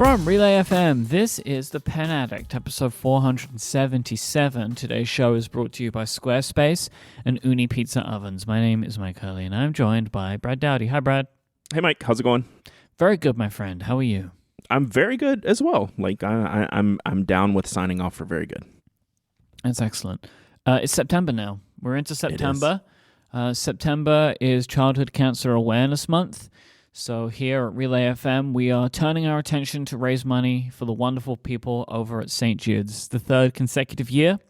From Relay FM, this is The Pen Addict, episode 477. Today's show is brought to you by Squarespace and Uni Pizza Ovens. My name is Mike Hurley, and I'm joined by Brad Dowdy. Hi, Brad. Hey, Mike. How's it going? Very good, my friend. How are you? I'm very good as well. Like I'm down with signing off for very good. That's excellent. It's September now. We're into September. September is Childhood Cancer Awareness Month. So here at Relay FM, we are turning our attention to raise money for the wonderful people over at St. Jude's. The third consecutive year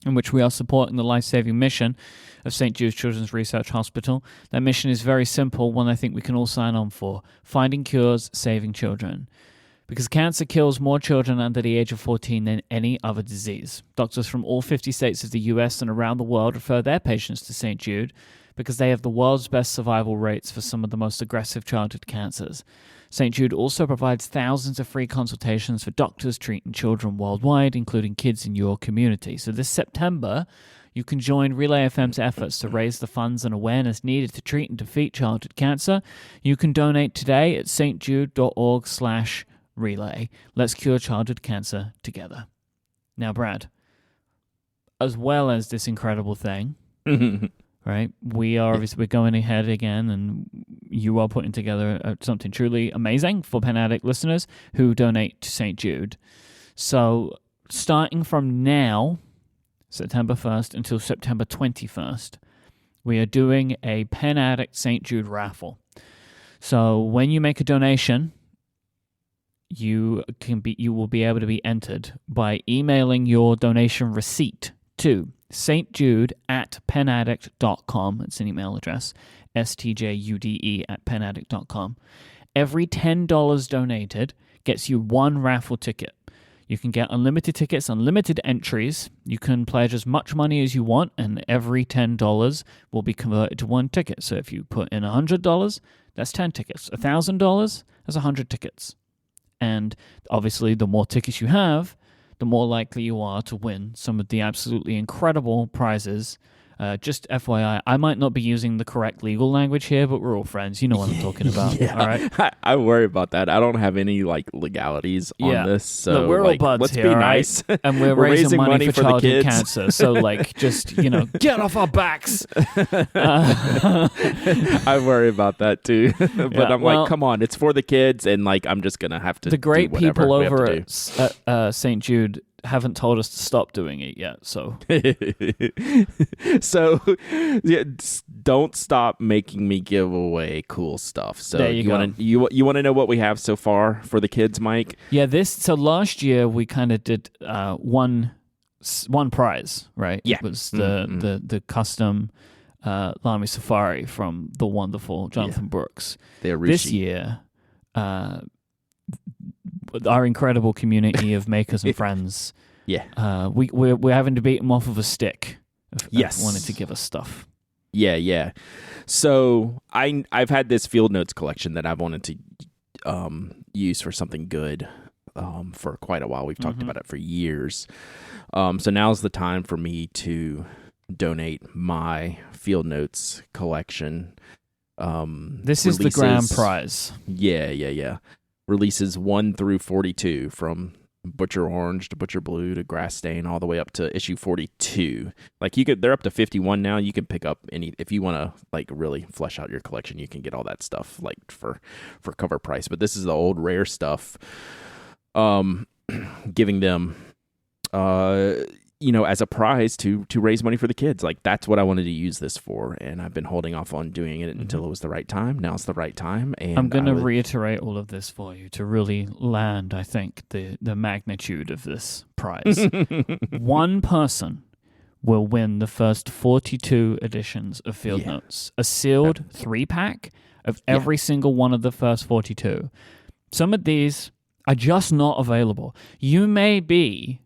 in which we are supporting the life-saving mission of St. Jude's Children's Research Hospital. That mission is very simple, one I think we can all sign on for: finding cures, saving children. Because cancer kills more children under the age of 14 than any other disease. Doctors from all 50 states of the US and around the world refer their patients to St. Jude because they have the world's best survival rates for some of the most aggressive childhood cancers. St. Jude also provides thousands of free consultations for doctors treating children worldwide, including kids in your community. So this September, you can join Relay FM's efforts to raise the funds and awareness needed to treat and defeat childhood cancer. You can donate today at stjude.org/relay. Let's cure childhood cancer together. Now, Brad, as well as this incredible thing, right? We're going ahead again, and you are putting together something truly amazing for Pen Addict listeners who donate to St. Jude. So starting from now, September 1st until September 21st, we are doing a Pen Addict St. Jude raffle. So when you make a donation, you will be able to be entered by emailing your donation receipt to stjude@penaddict.com. It's an email address, stjude@penaddict.com. Every $10 donated gets you one raffle ticket. You can get unlimited tickets, unlimited entries. You can pledge as much money as you want, and every $10 will be converted to one ticket. So if you put in $100, that's 10 tickets. $1,000, that's 100 tickets. And obviously, the more tickets you have, the more likely you are to win some of the absolutely incredible prizes. Just FYI, I might not be using the correct legal language here, but we're all friends. You know what I'm talking about. Yeah. All right. I worry about that. I don't have any legalities on this. So look, we're all buds let's here, be right? nice. And we're raising money for the childhood kids. cancer. So just, get off our backs. I worry about that too. But Yeah, I'm like, come on, it's for the kids, and I'm just gonna have to. The great do whatever people we have over to do. at St. Jude haven't told us to stop doing it yet. So So don't stop making me give away cool stuff. So there you go. You want to know what we have so far for the kids, Mike? Yeah, so last year we kind of did one prize, right? Yeah. It was the custom Lamy Safari from the wonderful Jonathan Brooks. This year, our incredible community of makers and friends. Yeah. We're having to beat them off of a stick. Yes. Wanted to give us stuff. Yeah. So I've had this field notes collection that I've wanted to use for something good for quite a while. We've talked about it for years. So now's the time for me to donate my field notes collection. This is the grand prize. Yeah. Releases 1 through 42, from Butcher Orange to Butcher Blue to Grass Stain, all the way up to issue 42. They're up to 51 now. You can pick up any, if you want to really flesh out your collection, you can get all that stuff for cover price. But this is the old rare stuff. Giving them as a prize to raise money for the kids. That's what I wanted to use this for, and I've been holding off on doing it until it was the right time. Now's the right time, and I'm going to reiterate all of this for you to really land, I think, the magnitude of this prize. One person will win the first 42 editions of Field Notes, a sealed 3-pack of every single one of the first 42. Some of these are just not available. You may be,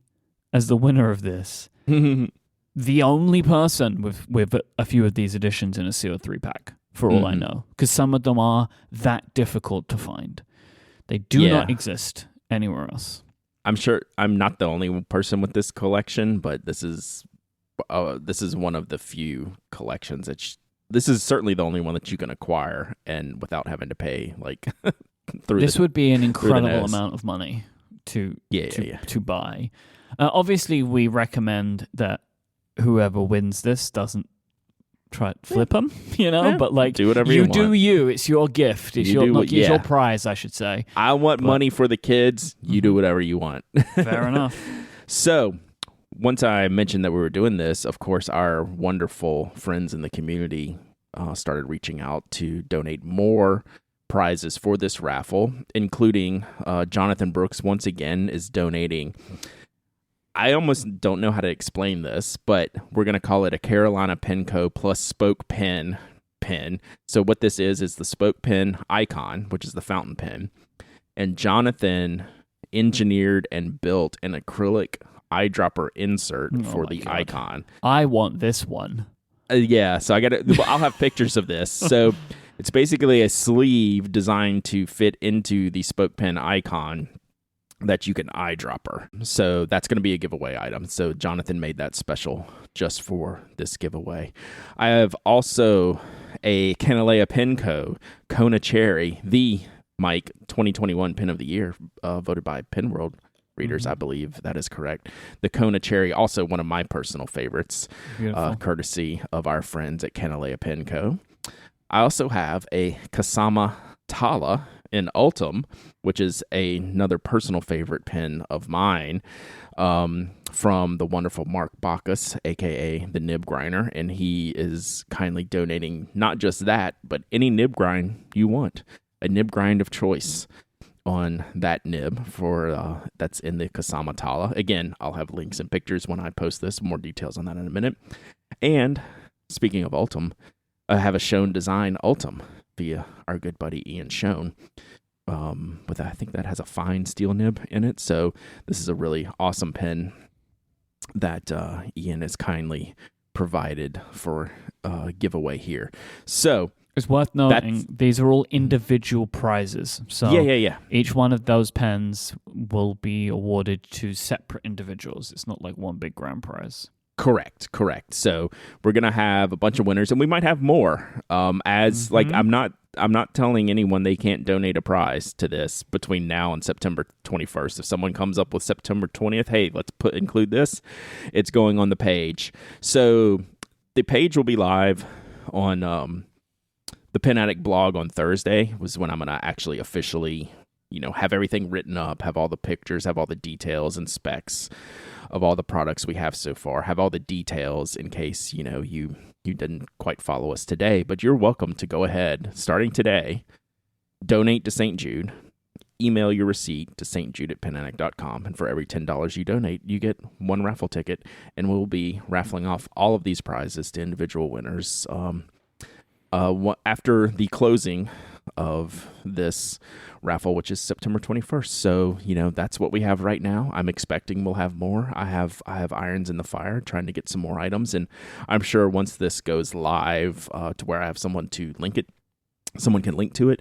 as the winner of this, the only person with a few of these editions in a sealed 3-pack, for all I know, because some of them are that difficult to find. They do not exist anywhere else. I'm sure I'm not the only person with this collection, but this is one of the few collections that this is certainly the only one that you can acquire and without having to pay This would be an the incredible nose. amount of money to Yeah. to buy. Obviously, we recommend that whoever wins this doesn't try to flip them, Yeah. but like Do whatever you you do want. you. It's your gift. It's You your do not, what- it's yeah. your prize, I should say. I want money for the kids. You do whatever you want. Fair enough. So, once I mentioned that we were doing this, of course, our wonderful friends in the community started reaching out to donate more prizes for this raffle, including Jonathan Brooks once again is donating. I almost don't know how to explain this, but we're going to call it a Carolina Penco plus spoke pen. So what this is the spoke pen icon, which is the fountain pen. And Jonathan engineered and built an acrylic eyedropper insert for my the God. icon. I want this one. Yeah, so I'll have pictures of this. So it's basically a sleeve designed to fit into the spoke pen icon that you can eyedropper. So that's going to be a giveaway item. So Jonathan made that special just for this giveaway. I have also a Canalea Penco Kona Cherry, the Mike 2021 Pen of the Year, voted by Pen World readers, I believe that is correct. The Kona Cherry, also one of my personal favorites, courtesy of our friends at Canalea Penco. I also have a Kasama Tala in Ultim, which is another personal favorite pen of mine, from the wonderful Mark Bacchus, aka the Nib Grinder, and he is kindly donating not just that, but any nib grind you want, a nib grind of choice on that nib for that's in the Kasama Tala. Again, I'll have links and pictures when I post this. More details on that in a minute. And speaking of Ultim, I have a Schoen Design Ultim via our good buddy Ian Schoen. But I think that has a fine steel nib in it. So this is a really awesome pen that Ian has kindly provided for giveaway here. So it's worth noting these are all individual prizes. So yeah. each one of those pens will be awarded to separate individuals. It's not like one big grand prize. Correct. So we're gonna have a bunch of winners, and we might have more. Like I'm not telling anyone they can't donate a prize to this between now and September 21st. If someone comes up with September 20th, hey, let's include this. It's going on the page. So the page will be live on the Pen Addict blog on Thursday. Was when I'm gonna actually officially, have everything written up, have all the pictures, have all the details and specs of all the products we have so far, have all the details in case, you didn't quite follow us today, but you're welcome to go ahead, starting today, donate to St. Jude, email your receipt to stjude@penaddict.com, and for every $10 you donate, you get one raffle ticket, and we'll be raffling off all of these prizes to individual winners after the closing of this raffle, which is September 21st. So, that's what we have right now. I'm expecting we'll have more. I have irons in the fire trying to get some more items, and I'm sure once this goes live to where I have someone to link it, someone can link to it,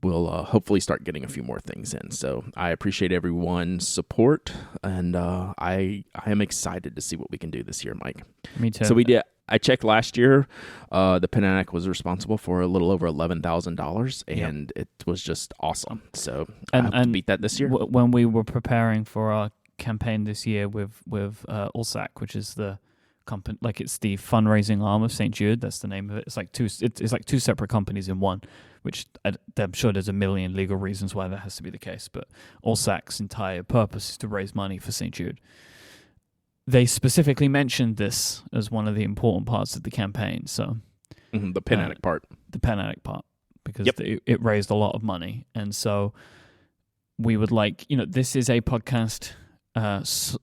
we'll hopefully start getting a few more things in. So I appreciate everyone's support, and I am excited to see what we can do this year, Mike. Me too. So I checked last year. The Pen Addict was responsible for a little over $11,000, and it was just awesome. So I hope to beat that this year. When we were preparing for our campaign this year with Ulsac, which is the company, like it's the fundraising arm of St. Jude. That's the name of it. It's like two separate companies in one. Which I'm sure there's a million legal reasons why that has to be the case. But Ulsac's entire purpose is to raise money for St. Jude. They specifically mentioned this as one of the important parts of the campaign. So the Pen Addict part. The Pen Addict part. Because it raised a lot of money. And so we would like, this is a podcast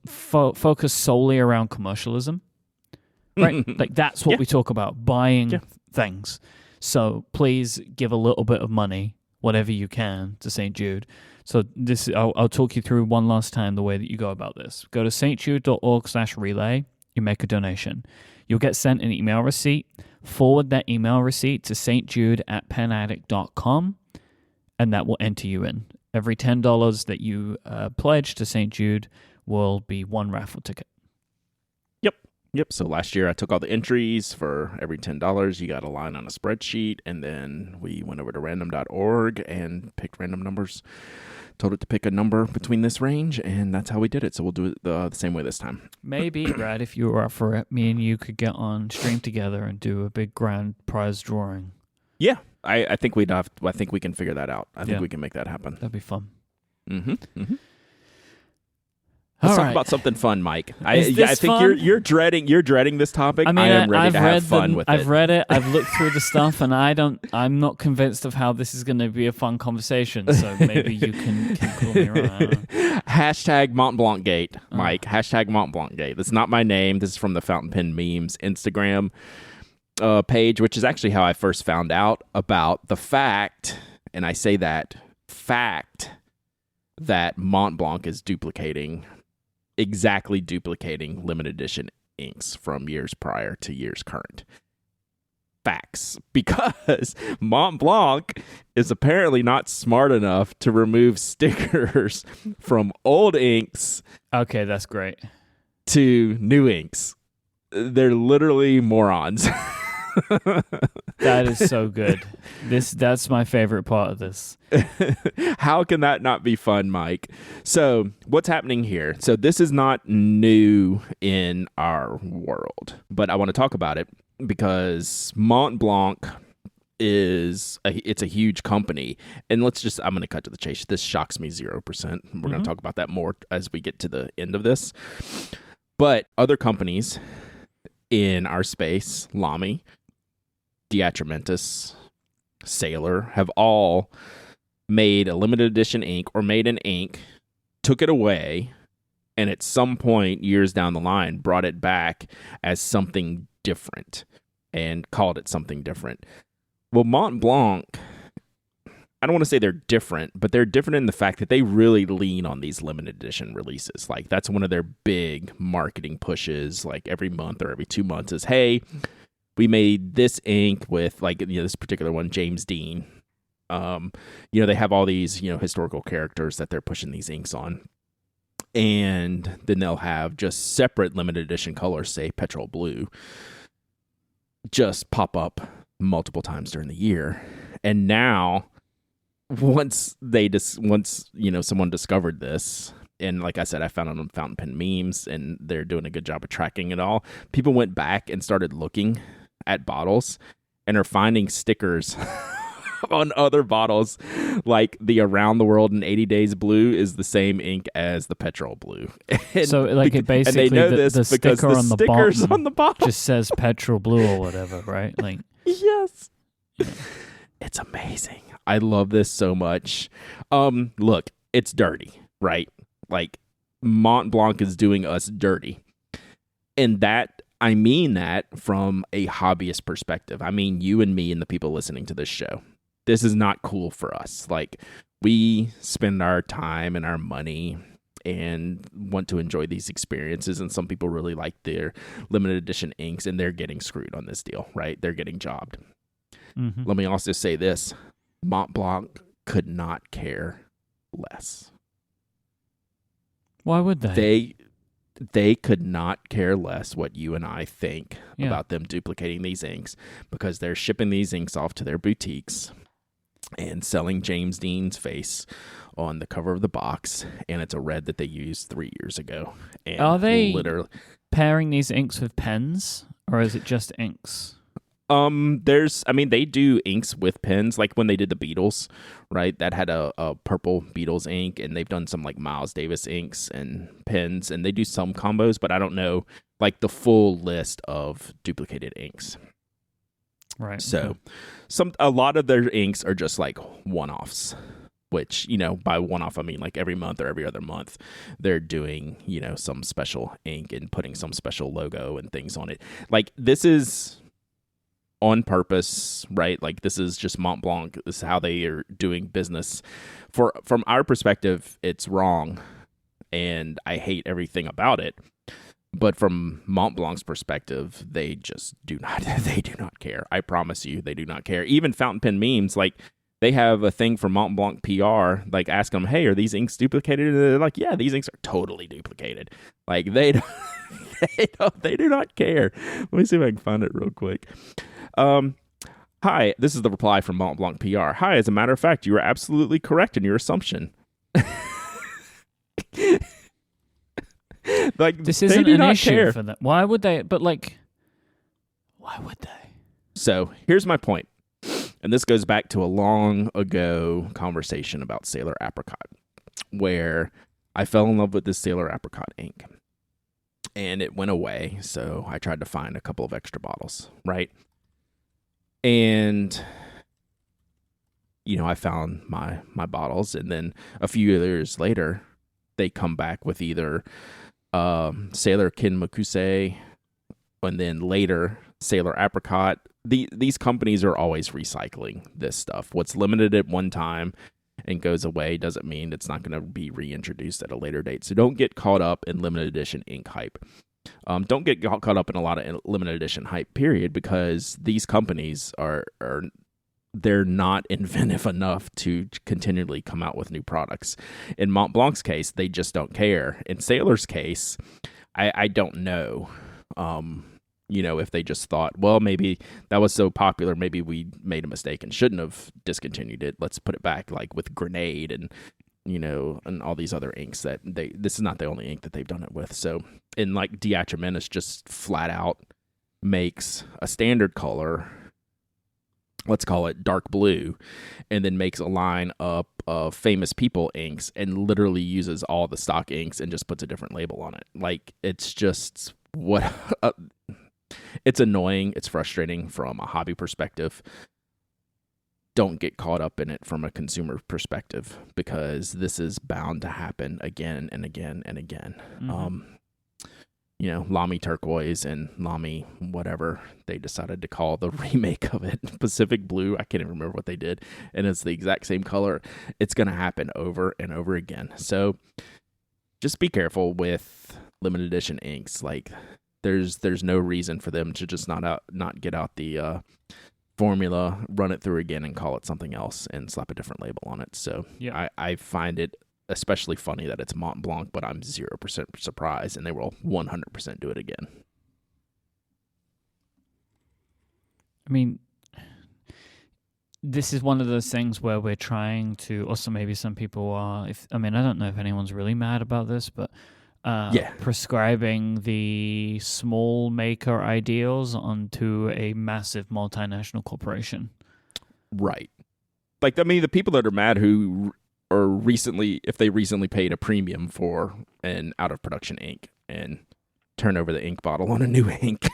focused solely around commercialism. Right? Like that's what we talk about, buying things. So please give a little bit of money, whatever you can, to St. Jude. So I'll talk you through one last time the way that you go about this. Go to stjude.org/relay. You make a donation. You'll get sent an email receipt. Forward that email receipt to stjude@penaddict.com, and that will enter you in. Every $10 that you pledge to St. Jude will be one raffle ticket. Yep. Yep. So last year I took all the entries for every $10. You got a line on a spreadsheet, and then we went over to random.org and picked random numbers. Told it to pick a number between this range, and that's how we did it. So we'll do it the same way this time. Maybe, Brad, if you were up for it, me and you could get on stream together and do a big grand prize drawing. Yeah, I think we'd have. I think we can figure that out. I think we can make that happen. That'd be fun. Let's talk about something fun, Mike. I think fun? you're dreading this topic. I mean, I am ready to have fun with it. I've read it. I've looked through the stuff, and I'm not convinced of how this is going to be a fun conversation. So maybe you can cool me around. Hashtag Mont Blanc Gate, Mike. Hashtag Mont Blanc Gate. That's not my name. This is from the Fountain Pen Memes Instagram page, which is actually how I first found out about the fact, and I say that fact, that Mont Blanc is exactly duplicating limited edition inks from years prior to years current. Facts. Because Mont Blanc is apparently not smart enough to remove stickers from old inks. Okay, that's great. To new inks. They're literally morons. That is so good. That's my favorite part of this. How can that not be fun, Mike? So what's happening here? So this is not new in our world, but I want to talk about it because Mont Blanc it's a huge company. And I'm going to cut to the chase. This shocks me 0%. We're going to talk about that more as we get to the end of this. But other companies in our space, Lamy, Diatramentis, Sailor, have all made a limited edition ink or made an ink, took it away, and at some point years down the line brought it back as something different and called it something different. Well, Mont Blanc, I don't want to say they're different, but they're different in the fact that they really lean on these limited edition releases. Like, that's one of their big marketing pushes, like every month or every 2 months is, hey, we made this ink with, like, this particular one, James Dean. They have all these, historical characters that they're pushing these inks on. And then they'll have just separate limited edition colors, say petrol blue, just pop up multiple times during the year. And now, once someone discovered this, and like I said, I found it on Fountain Pen Memes, and they're doing a good job of tracking it all. People went back and started looking at bottles and are finding stickers on other bottles, like the Around the World in 80 Days blue is the same ink as the petrol blue. So, like, it basically, and they know this the because sticker the on the stickers bottom on the bottle just says petrol blue or whatever, right? Like, yes. It's amazing. I love this so much. Look, it's dirty, right? Like, Mont Blanc is doing us dirty. And that, I mean that from a hobbyist perspective. I mean you and me and the people listening to this show. This is not cool for us. Like, we spend our time and our money and want to enjoy these experiences, and some people really like their limited edition inks, and they're getting screwed on this deal, right? They're getting jobbed. Mm-hmm. Let me also say this. Mont Blanc could not care less. Why would they? They could not care less what you and I think about them duplicating these inks, because they're shipping these inks off to their boutiques and selling James Dean's face on the cover of the box, and it's a red that they used 3 years ago. And are they pairing these inks with pens, or is it just inks? They do inks with pens, like when they did the Beatles, right? That had a purple Beatles ink, and they've done some like Miles Davis inks and pens, and they do some combos, but I don't know like the full list of duplicated inks. Right. So a lot of their inks are just like one-offs, which, by one-off, I mean like every month or every other month, they're doing, some special ink and putting some special logo and things on it. Like, this is on purpose, right? Like, this is just Mont Blanc. This is how they are doing business. From our perspective, it's wrong, and I hate everything about it. But from Mont Blanc's perspective, they just do not care. I promise you, they do not care. Even Fountain Pen Memes, like, they have a thing for Mont Blanc PR, like asking them, hey, are these inks duplicated? And they're like, yeah, these inks are totally duplicated. Like they don't, they do not care. Let me see if I can find it real quick. Hi, this is the reply from Mont Blanc PR. Hi, as a matter of fact, you are absolutely correct in your assumption. Like, this isn't an issue for them. Why would they? But like, why would they? So here's my point. And this goes back to a long ago conversation about Sailor Apricot, where I fell in love with this Sailor Apricot ink. And it went away, so I tried to find a couple of extra bottles, right? And, you know, I found my bottles, and then a few years later, they come back with either Sailor Kinmokusei, and then later Sailor Apricot. These companies are always recycling this stuff. What's limited at one time and goes away doesn't mean it's not going to be reintroduced at a later date. So don't get caught up in limited edition ink hype. Don't get caught up in a lot of limited edition hype, period, because these companies they're not inventive enough to continually come out with new products. In Mont Blanc's case, they just don't care. In Sailor's case, I don't know. You know, if they just thought, well, maybe that was so popular, maybe we made a mistake and shouldn't have discontinued it. Let's put it back, like with Grenade and, you know, and all these other inks that this is not the only ink that they've done it with. So, and like Diatramentis just flat out makes a standard color, let's call it dark blue, and then makes a line up of famous people inks and literally uses all the stock inks and just puts a different label on it. Like, it's just it's annoying. It's frustrating from a hobby perspective. Don't get caught up in it from a consumer perspective, because this is bound to happen again and again and again. Mm-hmm. You know, Lamy Turquoise and Lamy whatever they decided to call the remake of it, Pacific Blue. I can't even remember what they did. And it's the exact same color. It's going to happen over and over again. So just be careful with limited edition inks. Like, there's no reason for them to just not get out the formula, run it through again, and call it something else and slap a different label on it. So yeah. I find it especially funny that it's Mont Blanc, but I'm 0% surprised, and they will 100% do it again. I mean, this is one of those things where we're trying to, also maybe some people are, I don't know if anyone's really mad about this, but prescribing the small maker ideals onto a massive multinational corporation. Right. Like, I mean, the people that are mad who are if they recently paid a premium for an out of production ink and turn over the ink bottle on a new ink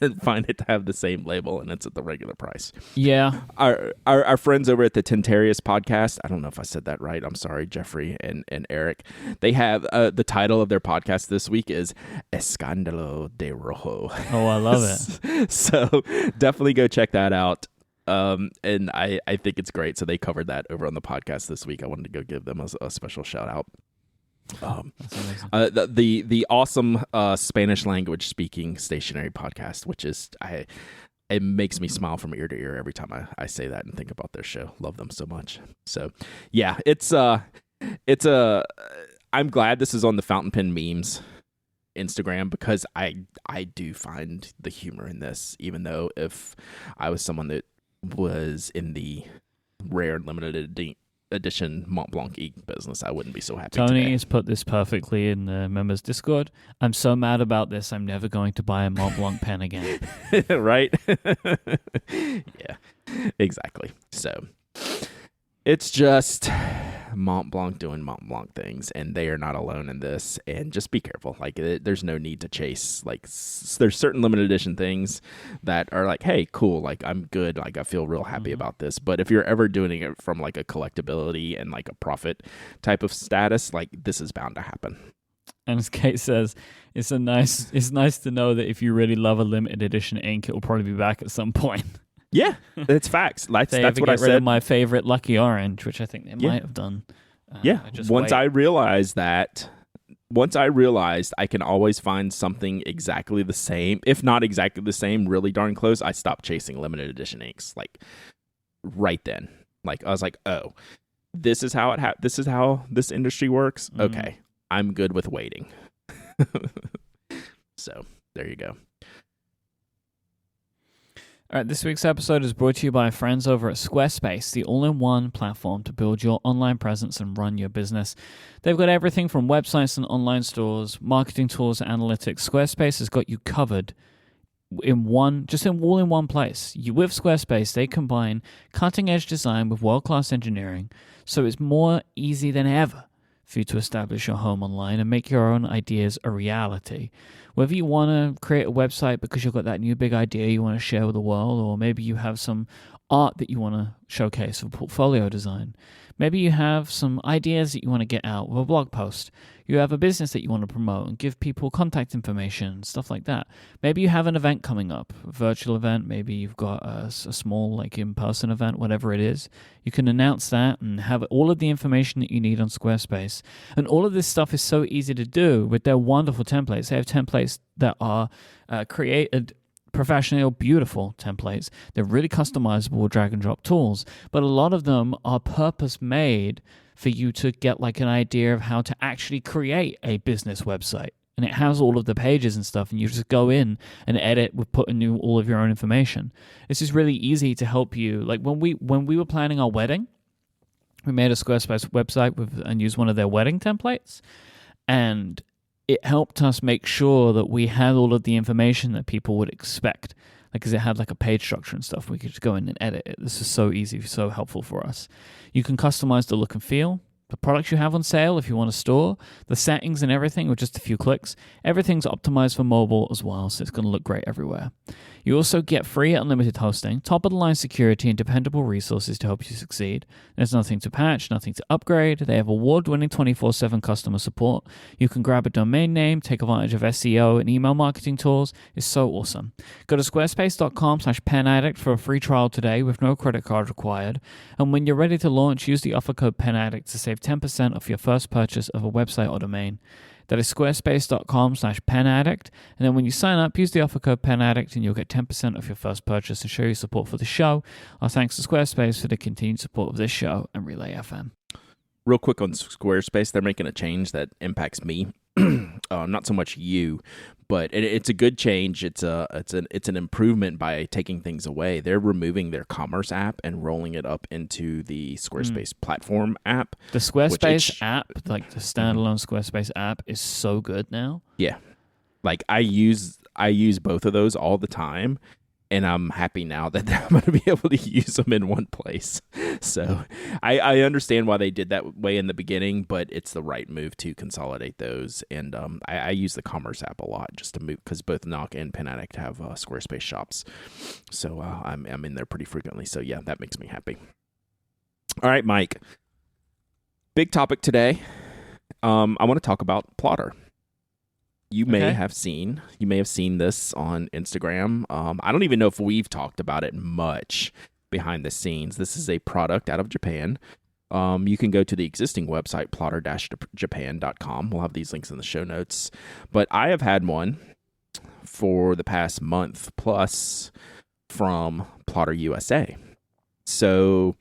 and find it to have the same label and it's at the regular price. Yeah. Our friends over at the Tentarius podcast, I don't know if I said that right. I'm sorry, Jeffrey and Eric. They have the title of their podcast this week is Escándalo de Rojo. Oh, I love it. So definitely go check that out. And I think it's great. So they covered that over on the podcast this week. I wanted to go give them a special shout out. The awesome Spanish language speaking stationary podcast, which is it makes me smile from ear to ear every time I say that and think about their show. Love them so much. So yeah, I'm glad this is on the Fountain Pen Memes Instagram, because I do find the humor in this, even though if I was someone that was in the rare and limited edition Mont Blanc ink business, I wouldn't be so happy. Tony has put this perfectly in the members Discord. I'm so mad about this, I'm never going to buy a Mont Blanc pen again. Right? Yeah, exactly. So it's just Mont Blanc doing Mont Blanc things, and they are not alone in this. And just be careful. Like, there's no need to chase. Like, there's certain limited edition things that are like, hey, cool. Like, I'm good. Like, I feel real happy about this. But if you're ever doing it from like a collectability and like a profit type of status, like, this is bound to happen. And as Kate says, it's nice to know that if you really love a limited edition ink, it will probably be back at some point. Yeah, it's facts. That's what I said. Get rid of my favorite Lucky Orange, which I think they might have done. Once I realized I can always find something exactly the same, if not exactly the same, really darn close, I stopped chasing limited edition inks. Like, right then. Like I was like, oh, this is how this is how this industry works. Okay, I'm good with waiting. So there you go. All right, this week's episode is brought to you by our friends over at Squarespace, the all-in-one platform to build your online presence and run your business. They've got everything from websites and online stores, marketing tools, analytics. Squarespace has got you covered all in one place. With Squarespace, they combine cutting-edge design with world-class engineering, so it's more easy than ever for you to establish your home online and make your own ideas a reality. Whether you want to create a website because you've got that new big idea you want to share with the world, or maybe you have some art that you want to showcase for portfolio design. Maybe you have some ideas that you want to get out with a blog post. You have a business that you want to promote and give people contact information, stuff like that. Maybe you have an event coming up, a virtual event. Maybe you've got a small in-person event, whatever it is. You can announce that and have all of the information that you need on Squarespace. And all of this stuff is so easy to do with their wonderful templates. They have templates that are created professional, beautiful templates. They're really customizable drag and drop tools, but a lot of them are purpose made for you to get an idea of how to actually create a business website. And it has all of the pages and stuff, and you just go in and edit with putting in all of your own information. This is really easy to help you. Like when we were planning our wedding, we made a Squarespace website and used one of their wedding templates, and it helped us make sure that we had all of the information that people would expect. Because it had a page structure and stuff. We could just go in and edit it. This is so easy, so helpful for us. You can customize the look and feel, the products you have on sale if you want to store, the settings and everything with just a few clicks. Everything's optimized for mobile as well, so it's going to look great everywhere. You also get free unlimited hosting, top-of-the-line security, and dependable resources to help you succeed. There's nothing to patch, nothing to upgrade. They have award-winning 24/7 customer support. You can grab a domain name, take advantage of SEO and email marketing tools. It's so awesome. Go to squarespace.com/penaddict for a free trial today with no credit card required. And when you're ready to launch, use the offer code penaddict to save 10% off your first purchase of a website or domain. That is squarespace.com/penaddict. And then when you sign up, use the offer code penaddict and you'll get 10% off your first purchase and show your support for the show. Our thanks to Squarespace for the continued support of this show and Relay FM. Real quick on Squarespace, they're making a change that impacts me. Not so much you, but it's a good change. It's an improvement by taking things away. They're removing their commerce app and rolling it up into the Squarespace platform app. The Squarespace app, the standalone Squarespace app, is so good now. Yeah, I use both of those all the time. And I'm happy now that I'm going to be able to use them in one place. So I understand why they did that way in the beginning, but it's the right move to consolidate those. And I use the Commerce app a lot just to move, because both Knock and Penaddict have Squarespace shops. So I'm in there pretty frequently. So yeah, that makes me happy. All right, Mike. Big topic today. I want to talk about Plotter. You may have seen this on Instagram. I don't even know if we've talked about it much behind the scenes. This is a product out of Japan. You can go to the existing website, plotter-japan.com. We'll have these links in the show notes. But I have had one for the past month plus from Plotter USA. So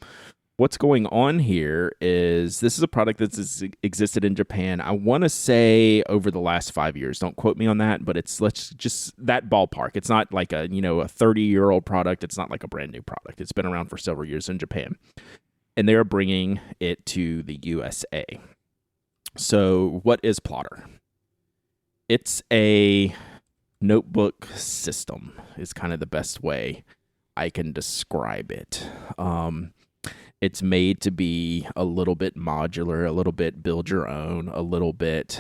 what's going on here is this is a product that's existed in Japan, I want to say over the last 5 years. Don't quote me on that, but let's just that ballpark. It's not like a 30-year-old product. It's not like a brand new product. It's been around for several years in Japan, and they're bringing it to the USA. So what is Plotter? It's a notebook system is kind of the best way I can describe it. It's made to be a little bit modular, a little bit build your own, a little bit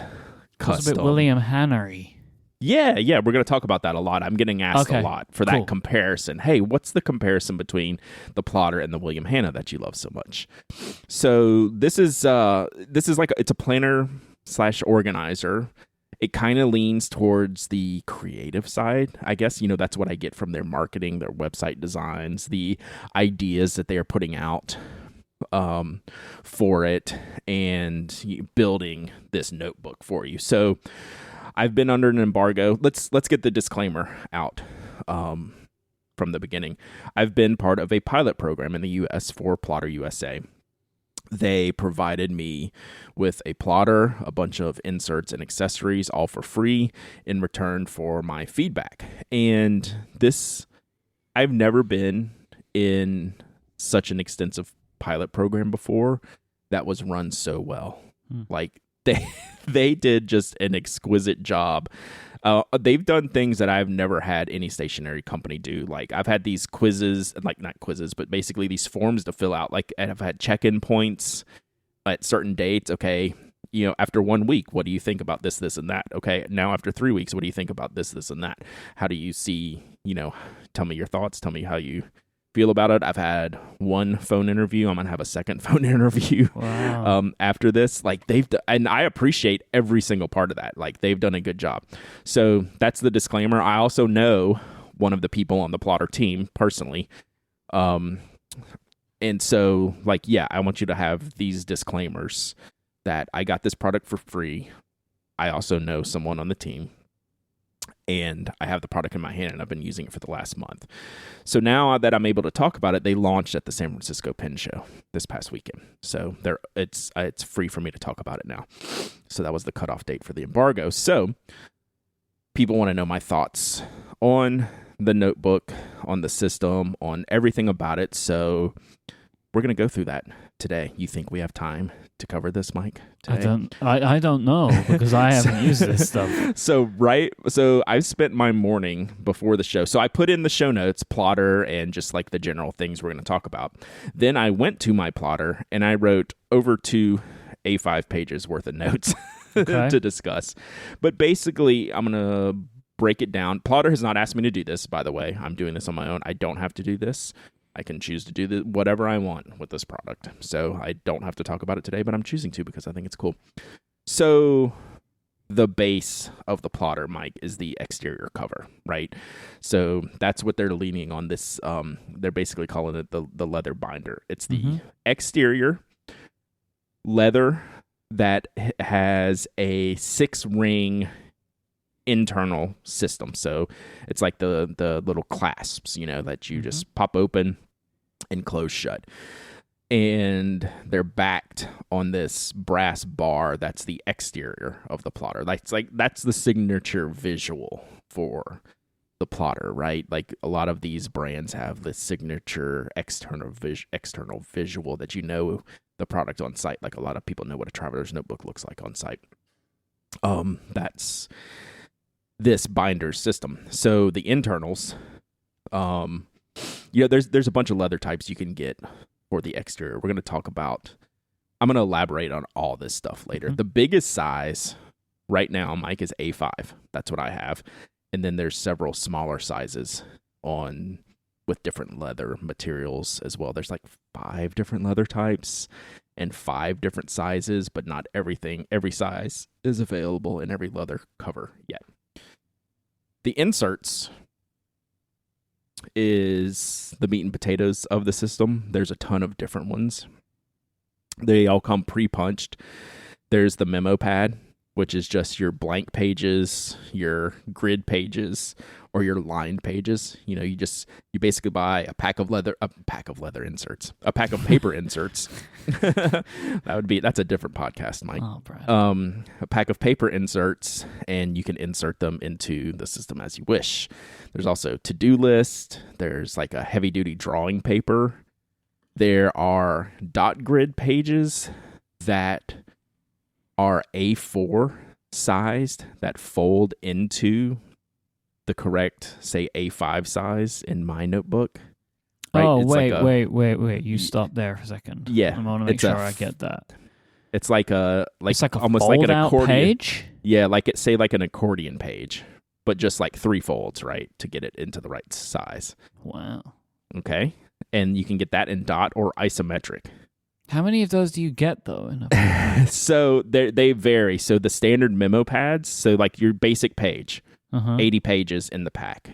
custom. It's a bit William Hanna-y. Yeah, we're going to talk about that a lot. I'm getting asked a lot for that comparison. Hey, what's the comparison between the Plotter and the William Hanna that you love so much? So this is it's a planner / organizer. It kind of leans towards the creative side, I guess. That's what I get from their marketing, their website designs, the ideas that they are putting out for it, and building this notebook for you. So I've been under an embargo. Let's get the disclaimer out. from the beginning. I've been part of a pilot program in the U.S. for Plotter USA. They provided me with a plotter, a bunch of inserts and accessories, all for free in return for my feedback. And I've never been in such an extensive pilot program before that was run so well. Like they did just an exquisite job. They've done things that I've never had any stationary company do. Like I've had these quizzes, like not quizzes, but basically these forms to fill out. Like I've had check-in points at certain dates. Okay, after 1 week, what do you think about this, this, and that? Okay, now after 3 weeks, what do you think about this, this, and that? How do you see, tell me your thoughts. Tell me how you feel about it. I've had one phone interview. I'm going to have a second phone interview after this. Like and I appreciate every single part of that. Like they've done a good job. So that's the disclaimer. I also know one of the people on the Plotter team personally. And so I want you to have these disclaimers that I got this product for free. I also know someone on the team. And I have the product in my hand, and I've been using it for the last month. So now that I'm able to talk about it, they launched at the San Francisco Pen Show this past weekend. So it's free for me to talk about it now. So that was the cutoff date for the embargo. So people want to know my thoughts on the notebook, on the system, on everything about it. So we're going to go through that today. You think we have time to cover this, Mike? Today? I don't know because I haven't used this stuff. So I've spent my morning before the show. So I put in the show notes, Plotter, and just like the general things we're going to talk about. Then I went to my Plotter and I wrote over 2 A5 pages worth of notes to discuss. But basically, I'm going to break it down. Plotter has not asked me to do this, by the way. I'm doing this on my own. I don't have to do this. I can choose to do whatever I want with this product. So I don't have to talk about it today, but I'm choosing to because I think it's cool. So the base of the Plotter, Mike, is the exterior cover, right? So that's what they're leaning on this. They're basically calling it the leather binder. It's the exterior leather that has a 6-ring internal system. So it's like the little clasps, that you just pop open and close shut. And they're backed on this brass bar that's the exterior of the Plotter. That's the signature visual for the Plotter, right? Like a lot of these brands have the signature external visual that the product on site. Like a lot of people know what a traveler's notebook looks like on site. That's this binder system. So the internals, there's a bunch of leather types you can get for the exterior. I'm going to elaborate on all this stuff later. The biggest size right now, Mike, is A5. That's what I have. And then there's several smaller sizes with different leather materials as well. There's like 5 different leather types and 5 different sizes, but not every size is available in every leather cover yet. The inserts is the meat and potatoes of the system. There's a ton of different ones. They all come pre-punched. There's the memo pad, which is just your blank pages, your grid pages, or your lined pages. You basically buy a pack of paper inserts. That's a different podcast, Mike. Oh, Brad. A pack of paper inserts, and you can insert them into the system as you wish. There's also to-do list. There's like a heavy-duty drawing paper. There are dot grid pages that are A4 sized that fold into the correct, say, A5 size in my notebook. Right? Oh, wait. You stop there for a second. Yeah. I want to make sure I get that. It's like it's like almost like an accordion page? Yeah, like an accordion page, but just like 3 folds, right, to get it into the right size. Wow. Okay. And you can get that in dot or isometric. How many of those do you get, though? So they vary. So the standard memo pads, so like your basic page, 80 pages in the pack.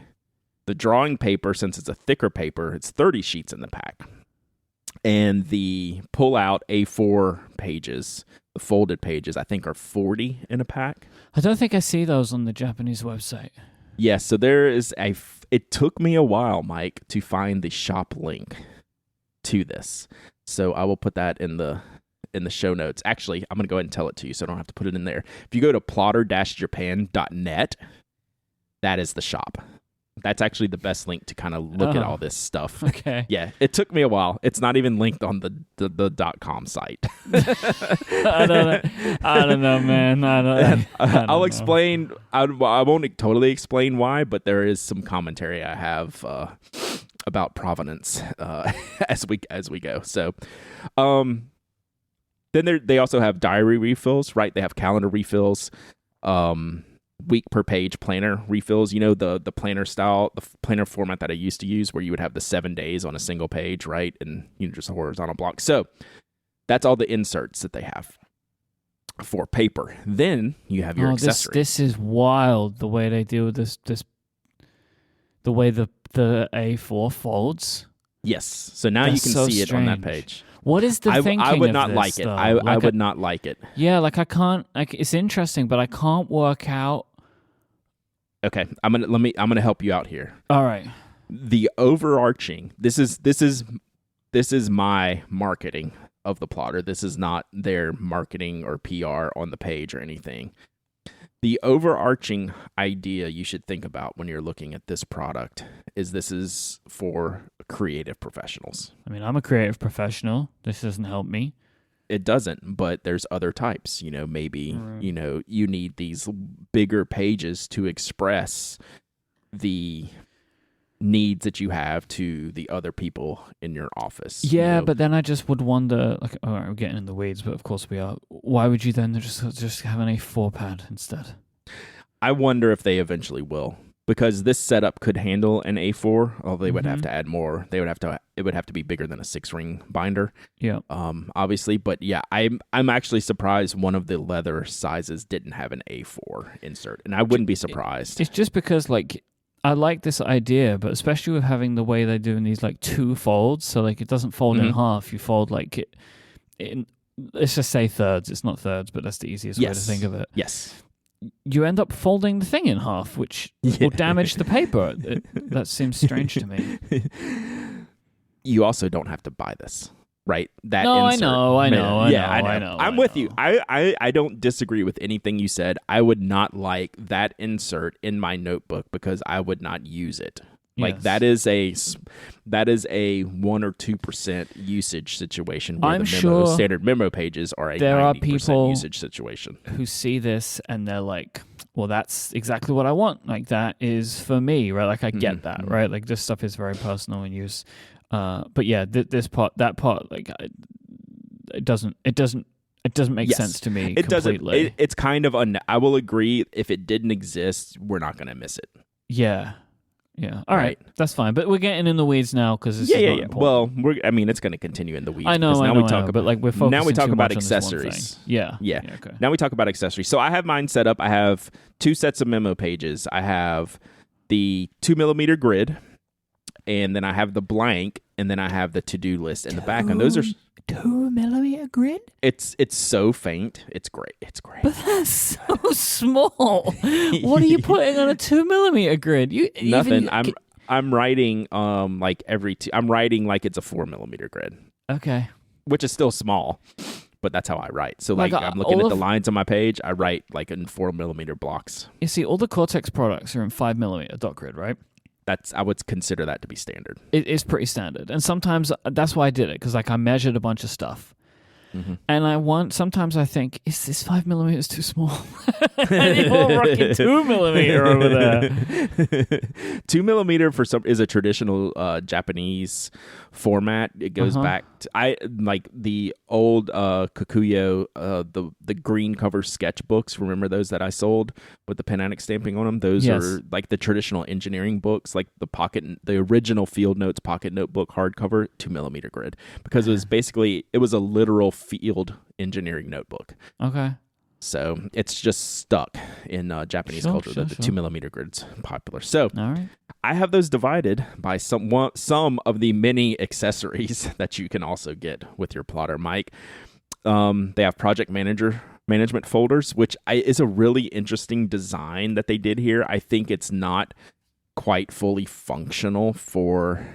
The drawing paper, since it's a thicker paper, it's 30 sheets in the pack. And the pull-out A4 pages, the folded pages, I think are 40 in a pack. I don't think I see those on the Japanese website. Yes, so there is it took me a while, Mike, to find the shop link to this. So I will put that in the show notes. Actually, I'm going to go ahead and tell it to you so I don't have to put it in there. If you go to plotter-japan.net, that is the shop. That's actually the best link to kind of look at all this stuff. Okay. Yeah, it took me a while. It's not even linked on the .com site. I don't know, man. I'll explain. I won't totally explain why, but there is some commentary I have about provenance as we go. So, then they also have diary refills, right? They have calendar refills. Week per page planner refills, the planner style, the planner format that I used to use where you would have the 7 days on a single page, right? And just a horizontal block. So that's all the inserts that they have for paper. Then you have your accessory. This is wild, the way they deal with this the way the A4 folds. Yes. So now you can see it on that page. What is the thinking I would of not this, like it. though? I would not like it. Yeah, I can't. It's interesting, but I can't work out. Okay, I'm gonna help you out here. All right. The overarching. This is my marketing of the plotter. This is not their marketing or PR on the page or anything. The overarching idea you should think about when you're looking at this product is this is for creative professionals. I mean, I'm a creative professional. This doesn't help me. It doesn't, but there's other types. Maybe, you need these bigger pages to express the needs that you have to the other people in your office. Yeah, but then I just would wonder, all right, we're getting in the weeds, but of course we are. Why would you then just have an A4 pad instead? I wonder if they eventually will, because this setup could handle an A4, although they would have to add more. It would have to be bigger than a 6-ring binder. Yeah. Obviously, but yeah, I'm actually surprised one of the leather sizes didn't have an A4 insert, and I wouldn't be surprised. It's just because I like this idea, but especially with having the way they're doing these 2 folds, so it doesn't fold in half. You fold it in, let's just say thirds. It's not thirds, but that's the easiest way to think of it. Yes. You end up folding the thing in half, which will damage the paper. That seems strange to me. You also don't have to buy this, right? That no, insert. I know. I'm with you. I don't disagree with anything you said. I would not like that insert in my notebook because I would not use it. Yes. That is a 1 or 2% usage situation where standard memo pages are a 90% usage situation. Who see this and they're like, well, that's exactly what I want. That is for me, right? I get that, right? This stuff is very personal in use. But yeah, that part, it doesn't make sense to me. It completely. doesn't. It's kind of I will agree. If it didn't exist, we're not going to miss it. Yeah. Yeah. All right. That's fine. But we're getting in the weeds now because it's not important. Well, it's going to continue in the weeds. I know. But we're focusing now we talk too about much accessories. Yeah. Okay. Now we talk about accessories. So I have mine set up. I have 2 sets of memo pages. I have the 2mm grid, and then I have the blank, and then I have the to-do list in the back. And those are 2mm grid. It's so faint. It's great. But that's so small. What are you putting on a 2mm grid? Nothing. I'm writing I'm writing like it's a 4mm grid. Okay. Which is still small, but that's how I write. So I'm looking at the lines on my page. I write in 4mm blocks. You see, all the Cortex products are in 5mm dot grid, right? I would consider that to be standard. It is pretty standard. And sometimes that's why I did it, because I measured a bunch of stuff. And sometimes I think, is this 5mm too small? And you're rocking 2mm over there. 2mm for some is a traditional Japanese format. It goes back to the old Kikuyo, the green cover sketchbooks. Remember those that I sold with the Penaddict stamping on them? Those are the traditional engineering books, the original Field Notes pocket notebook hardcover 2mm grid, because it was a literal field engineering notebook. Okay. So it's just stuck in Japanese culture that the 2mm grid's popular. So all right. I have those divided by some of the many accessories that you can also get with your plotter, Mike. They have Project Manager management folders, which is a really interesting design that they did here. I think it's not quite fully functional for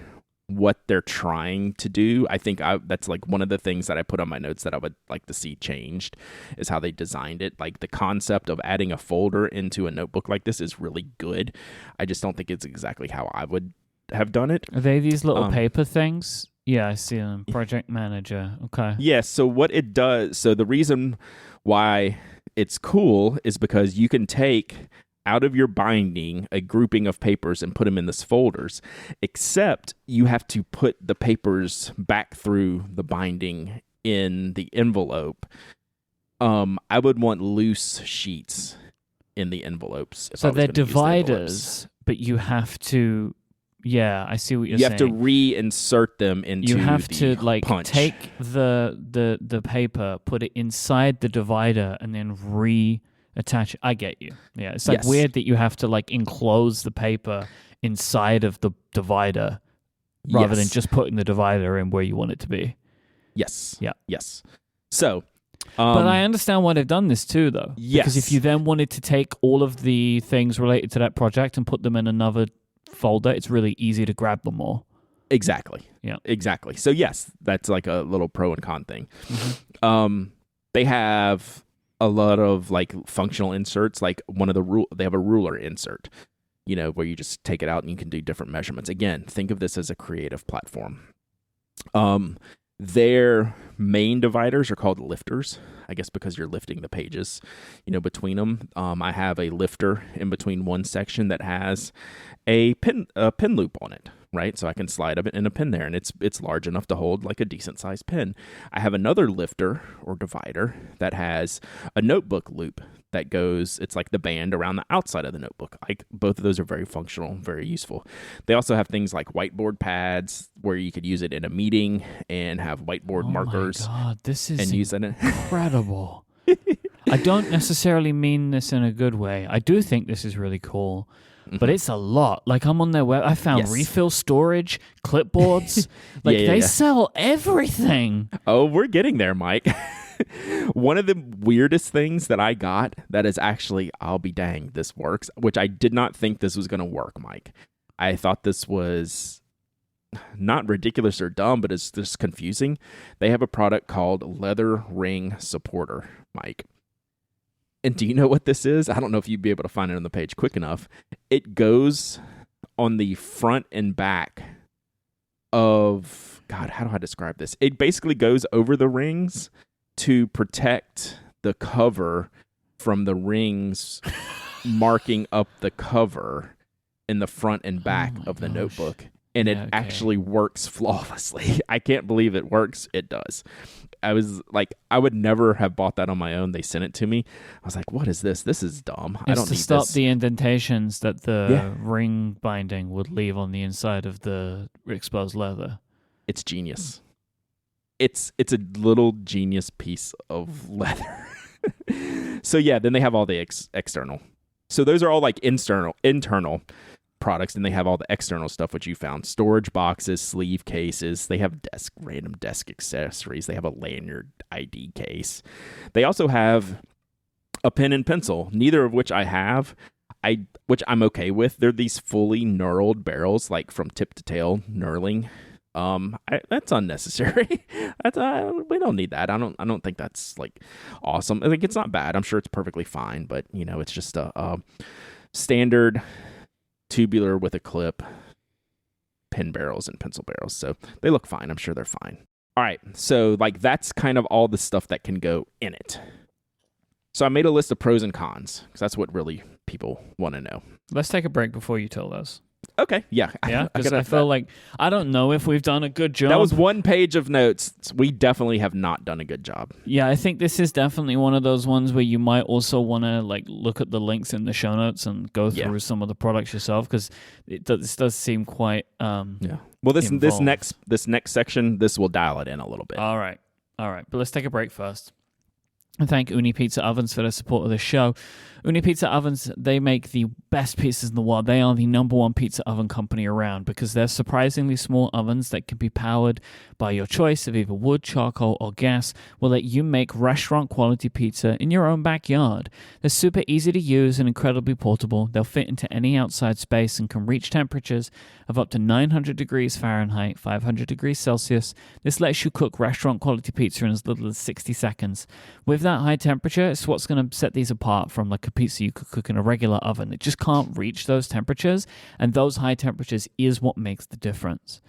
what they're trying to do. I think that's like one of the things that I put on my notes that I would like to see changed is how they designed it. Like the concept of adding a folder into a notebook like this is really good. I just don't think it's exactly how I would have done it. Are they these little paper things? Yeah, I see them. Project Manager. Okay. Yeah, so what it does, so the reason why it's cool is because you can take out of your binding a grouping of papers and put them in this folders, except you have to put the papers back through the binding in the envelope. I would want loose sheets in the envelopes. So they're dividers, but you have to, yeah, I see what you're saying. You have to reinsert them into you have the to like punch. take the paper, put it inside the divider, and then attach it. I get you. Yeah, it's like weird that you have to like enclose the paper inside of the divider rather than just putting the divider in where you want it to be. Yes. Yeah. Yes. So, but I understand why they've done this too, though. Yes. Because if you then wanted to take all of the things related to that project and put them in another folder, it's really easy to grab them all. Exactly. Yeah. Exactly. So yes, that's like a little pro and con thing. Mm-hmm. They have a lot of like functional inserts, like they have a ruler insert, where you just take it out and you can do different measurements. Again, think of this as a creative platform. Their main dividers are called lifters, I guess because you're lifting the pages, between them. I have a lifter in between one section that has a pin loop on it, right? So I can slide it in a pin there, and it's large enough to hold like a decent sized pin. I have another lifter or divider that has a notebook loop that goes, it's like the band around the outside of the notebook. Like both of those are very functional, very useful. They also have things like whiteboard pads where you could use it in a meeting and have whiteboard markers. Oh my God, this is and use it incredible. I don't necessarily mean this in a good way. I do think this is really cool. But it's a lot. Like I'm on their web. I found refill storage, clipboards. Like they sell everything. Oh, we're getting there, Mike. One of the weirdest things that I got that is actually, I'll be dang, this works, which I did not think this was going to work, Mike. I thought this was not ridiculous or dumb, but it's just confusing. They have a product called Leather Ring Supporter, Mike. And do you know what this is? I don't know if you'd be able to find it on the page quick enough. It goes on the front and back of, God, how do I describe this? It basically goes over the rings to protect the cover from the rings marking up the cover in the front and back of the notebook. And it actually works flawlessly. I can't believe it works. It does. I was like, I would never have bought that on my own. They sent it to me. I was like, what is this? This is dumb. I don't need this. It's to stop the indentations that the ring binding would leave on the inside of the exposed leather. It's genius. It's a little genius piece of leather. So yeah, then they have all the external. So those are all like internal products, and they have all the external stuff which you found: storage boxes, sleeve cases. They have random desk accessories. They have a lanyard ID case. They also have a pen and pencil, neither of which I have, which I'm okay with. They're these fully knurled barrels, like from tip to tail knurling. That's unnecessary. We don't need that. I don't think that's like awesome. I think it's not bad. I'm sure it's perfectly fine, but it's just a standard tubular with a clip pen barrels and pencil barrels. So they look fine. I'm sure they're fine. All right. So like that's kind of all the stuff that can go in it. So I made a list of pros and cons because that's what really people want to know. Let's take a break before you tell those. Okay, yeah. Yeah, because I feel like, I don't know if we've done a good job. That was one page of notes. We definitely have not done a good job. Yeah, I think this is definitely one of those ones where you might also want to like look at the links in the show notes and go through some of the products yourself, because this does seem quite yeah. Well, this next section, this will dial it in a little bit. All right. But let's take a break first. And thank Uni Pizza Ovens for their support of the show. Uni Pizza Ovens, they make the best pizzas in the world. They are the number one pizza oven company around because they're surprisingly small ovens that can be powered by your choice of either wood, charcoal, or gas will let you make restaurant-quality pizza in your own backyard. They're super easy to use and incredibly portable. They'll fit into any outside space and can reach temperatures of up to 900 degrees Fahrenheit, 500 degrees Celsius. This lets you cook restaurant-quality pizza in as little as 60 seconds. With that high temperature, it's what's going to set these apart from like a pizza you could cook in a regular oven. It just can't reach those temperatures, and those high temperatures is what makes the difference.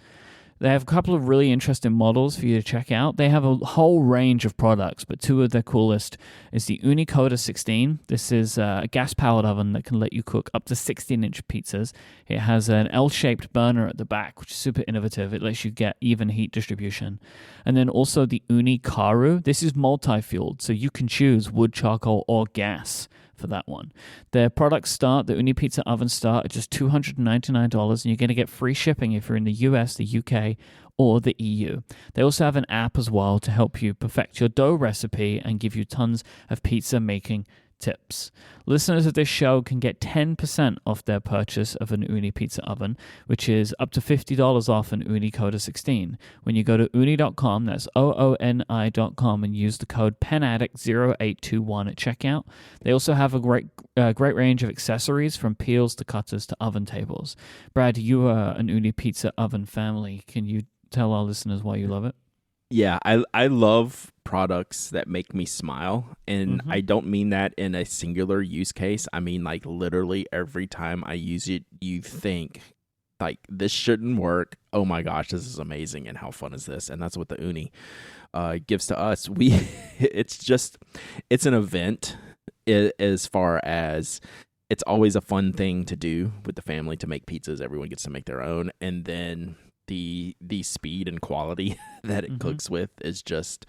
They have a couple of really interesting models for you to check out. They have a whole range of products, but two of their coolest is the Unicoda 16. This is a gas-powered oven that can let you cook up to 16-inch pizzas. It has an L-shaped burner at the back, which is super innovative. It lets you get even heat distribution. And then also the Unikaru. This is multi-fueled, so you can choose wood, charcoal, or gas for that one. Their products start, the Uni Pizza ovens start at just $299, and you're going to get free shipping if you're in the US, the UK, or the EU. They also have an app as well to help you perfect your dough recipe and give you tons of pizza making tips. Listeners of this show can get 10% off their purchase of an Uni Pizza oven, which is up to $50 off an Unicoda 16. When you go to uni.com, that's OONI.com, and use the code PENADDICT0821 at checkout. They also have a great range of accessories from peels to cutters to oven tables. Brad, you are an Uni Pizza oven family. Can you tell our listeners why you love it? Yeah, I love products that make me smile, and I don't mean that in a singular use case. I mean, like, literally every time I use it, you think, like, this shouldn't work. Oh my gosh, this is amazing, and how fun is this? And that's what the Uni gives to us. It's an event as far as it's always a fun thing to do with the family, to make pizzas. Everyone gets to make their own, and then the speed and quality that it cooks with is just,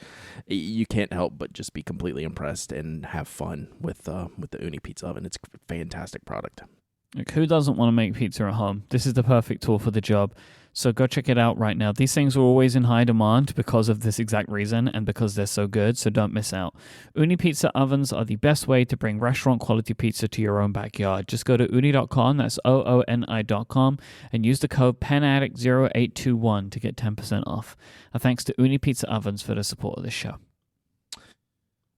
you can't help but just be completely impressed and have fun with the Uni Pizza oven. It's a fantastic product. Like, who doesn't want to make pizza at home? This is the perfect tool for the job. So go check it out right now. These things are always in high demand because of this exact reason and because they're so good, so don't miss out. Uni Pizza ovens are the best way to bring restaurant-quality pizza to your own backyard. Just go to uni.com, that's OONI.com, and use the code PENADDICT0821 to get 10% off. Thanks to Uni Pizza ovens for the support of this show.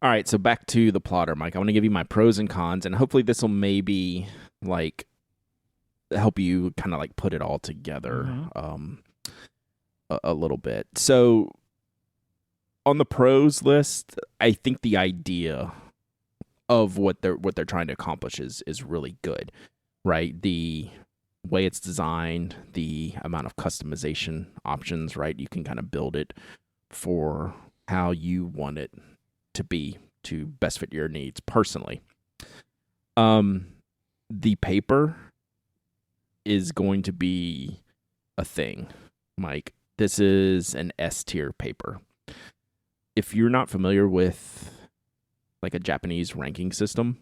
All right, so back to the plotter, Mike. I want to give you my pros and cons, and hopefully this will maybe, like, help you kind of like put it all together a little bit. So on the pros list, I think the idea of what they're trying to accomplish is really good, right? The way it's designed, the amount of customization options, right? You can kind of build it for how you want it to be to best fit your needs personally. The paper is going to be a thing, Mike. This is an S-tier paper. If you're not familiar with like a Japanese ranking system,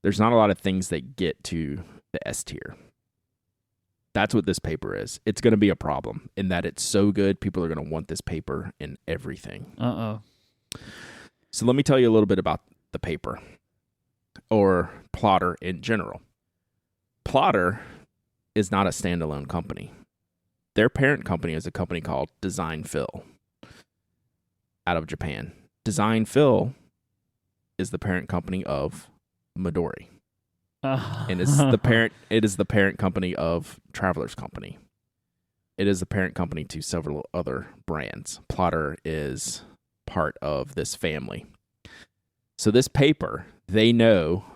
there's not a lot of things that get to the S-tier. That's what this paper is. It's going to be a problem in that it's so good, people are going to want this paper in everything. So let me tell you a little bit about the paper, or Plotter in general. Plotter is not a standalone company. Their parent company is a company called Design Fill out of Japan. Design Fill is the parent company of Midori. And it is the parent company of Traveler's Company. It is the parent company to several other brands. Plotter is part of this family. So this paper, they know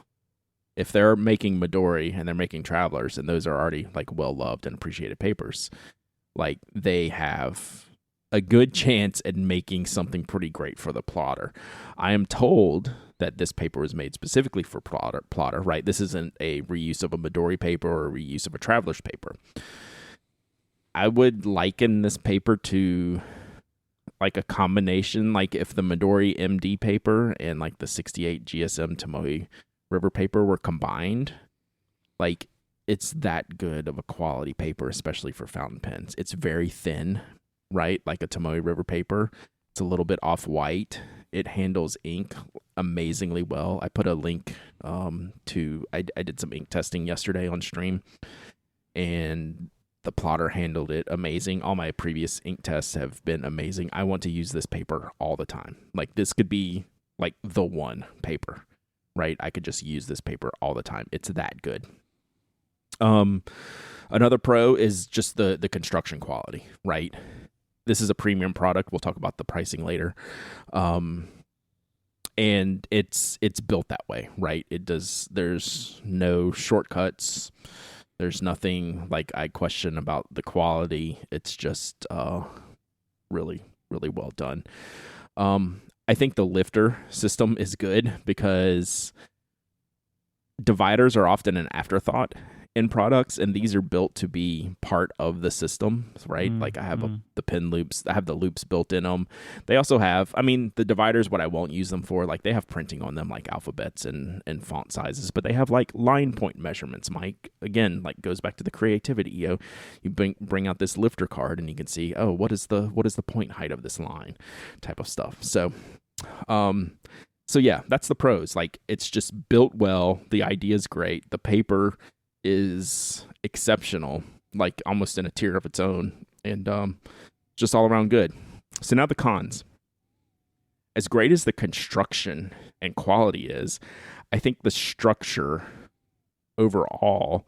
if they're making Midori and they're making Travelers, and those are already like well-loved and appreciated papers, like they have a good chance at making something pretty great for the plotter. I am told that this paper was made specifically for plotter, right? This isn't a reuse of a Midori paper or a reuse of a Traveler's paper. I would liken this paper to like a combination, like if the Midori MD paper and like the 68 GSM Tomoe River paper were combined, like it's that good of a quality paper, especially for fountain pens. It's very thin, right? Like a Tomoe River paper. It's a little bit off-white. It handles ink amazingly well. I put a link I did some ink testing yesterday on stream, and the plotter handled it amazing. All my previous ink tests have been amazing. I want to use this paper all the time. Like, this could be like the one paper, right? I could just use this paper all the time. It's that good. Another pro is just the construction quality, right? This is a premium product. We'll talk about the pricing later. And it's built that way, right? There's no shortcuts. There's nothing like I question about the quality. It's just really, really well done. I think the lifter system is good because dividers are often an afterthought in products, and these are built to be part of the system, right? Like I have the pin loops, I have the loops built in them. They also have, the dividers, what I won't use them for, like they have printing on them, like alphabets and font sizes, but they have like line point measurements, Mike. Again, like goes back to the creativity. You bring out this lifter card and you can see, oh, what is the point height of this line type of stuff. So yeah, that's the pros. Like, it's just built well. The idea is great. The paper is exceptional, like almost in a tier of its own, and just all around good. So now the cons. As great as the construction and quality is, I think the structure overall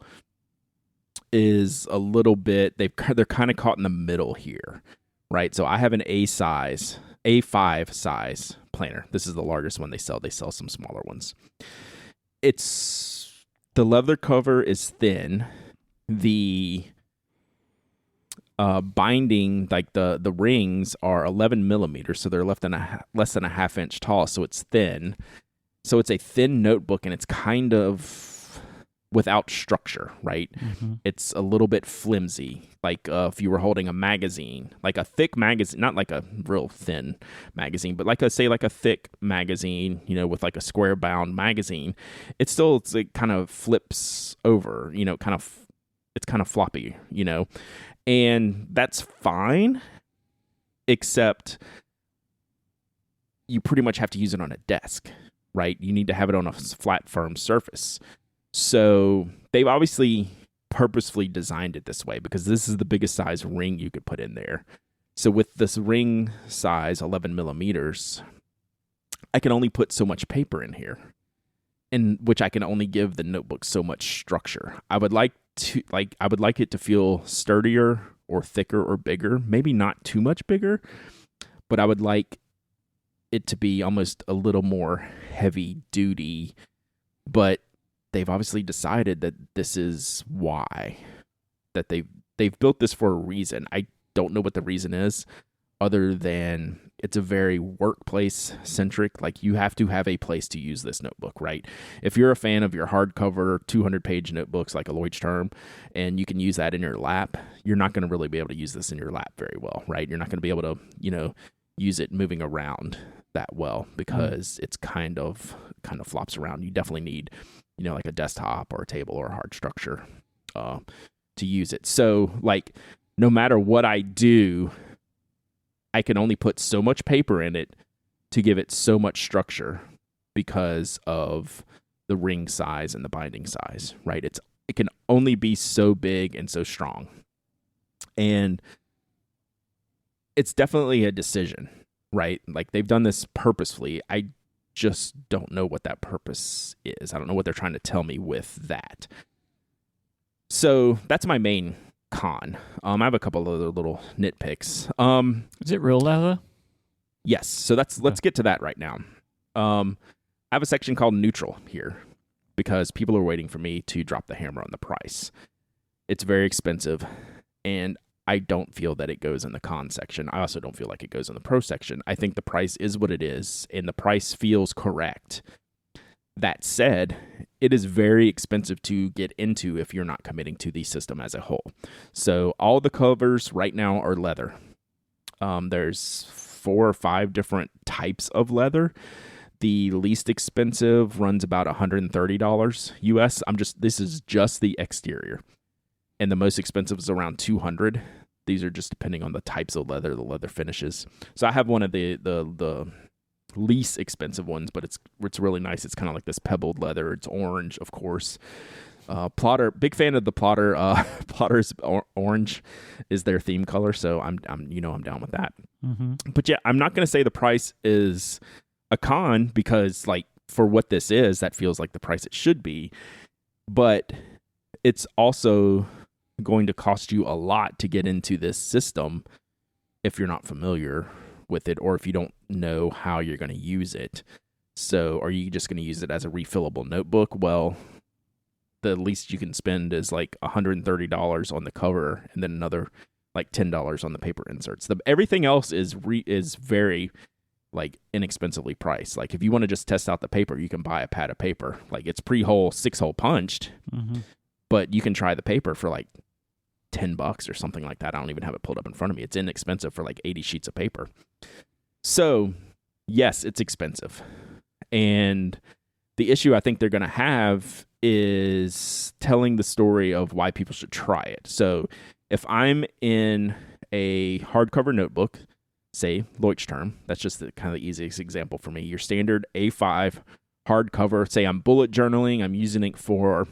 is a little bit, they're kind of caught in the middle here, right? So I have an A5 size planner. This is the largest one they sell. They sell some smaller ones. The leather cover is thin. The binding, like the rings, are 11 millimeters, so they're less than a half-inch tall, so it's thin. So it's a thin notebook, and it's kind of without structure, right? Mm-hmm. It's a little bit flimsy, like if you were holding a magazine, like a thick magazine, not like a real thin magazine, but like a thick magazine, with like a square bound magazine. It kind of flips over, it's kind of floppy, and that's fine, except you pretty much have to use it on a desk, right? You need to have it on a flat, firm surface. So they've obviously purposefully designed it this way because this is the biggest size ring you could put in there. So with this ring size, 11 millimeters, I can only put so much paper in here, in which I can only give the notebook so much structure. I would like it to feel sturdier or thicker or bigger, maybe not too much bigger, but I would like it to be almost a little more heavy duty, but they've obviously decided that this is why, that they've built this for a reason. I don't know what the reason is, other than it's a very workplace centric. Like, you have to have a place to use this notebook, right? If you're a fan of your hardcover 200-page notebooks like a Leuchtturm, and you can use that in your lap, you're not going to really be able to use this in your lap very well, right? You're not going to be able to, use it moving around that well because it's kind of flops around. You definitely need like a desktop or a table or a hard structure to use it. So, like, no matter what I do, I can only put so much paper in it to give it so much structure because of the ring size and the binding size, right? It can only be so big and so strong. And it's definitely a decision, right? Like, they've done this purposefully. I just don't know what that purpose is. I don't know what they're trying to tell me with that. So that's my main con. I have a couple other little nitpicks. Is it real leather? Yes. So let's get to that right now. I have a section called neutral here because people are waiting for me to drop the hammer on the price. It's very expensive, and I don't feel that it goes in the con section. I also don't feel like it goes in the pro section. I think the price is what it is, and the price feels correct. That said, it is very expensive to get into if you're not committing to the system as a whole. So all the covers right now are leather. There's 4 or 5 different types of leather. The least expensive runs about $130 US. This is just the exterior. And the most expensive is around $200. These are just depending on the types of leather, the leather finishes. So I have one of the least expensive ones, but it's really nice. It's kind of like this pebbled leather. It's orange, of course. Plotter, big fan of the Plotter. Plotter's orange is their theme color, so I'm down with that. Mm-hmm. But yeah, I'm not going to say the price is a con, because like for what this is, that feels like the price it should be. But it's also going to cost you a lot to get into this system if you're not familiar with it, or if you don't know how you're going to use it. So are you just going to use it as a refillable notebook? Well, the least you can spend is like $130 on the cover, and then another like $10 on the paper inserts. Everything else is very like inexpensively priced. Like if you want to just test out the paper, you can buy a pad of paper. Like it's pre-hole, 6-hole punched, but you can try the paper for like $10 or something like that. I don't even have it pulled up in front of me. It's inexpensive for like 80 sheets of paper. So yes, it's expensive. And the issue I think they're going to have is telling the story of why people should try it. So if I'm in a hardcover notebook, say Leuchtturm, that's just the kind of the easiest example for me. Your standard A5 hardcover, say I'm bullet journaling, I'm using it for,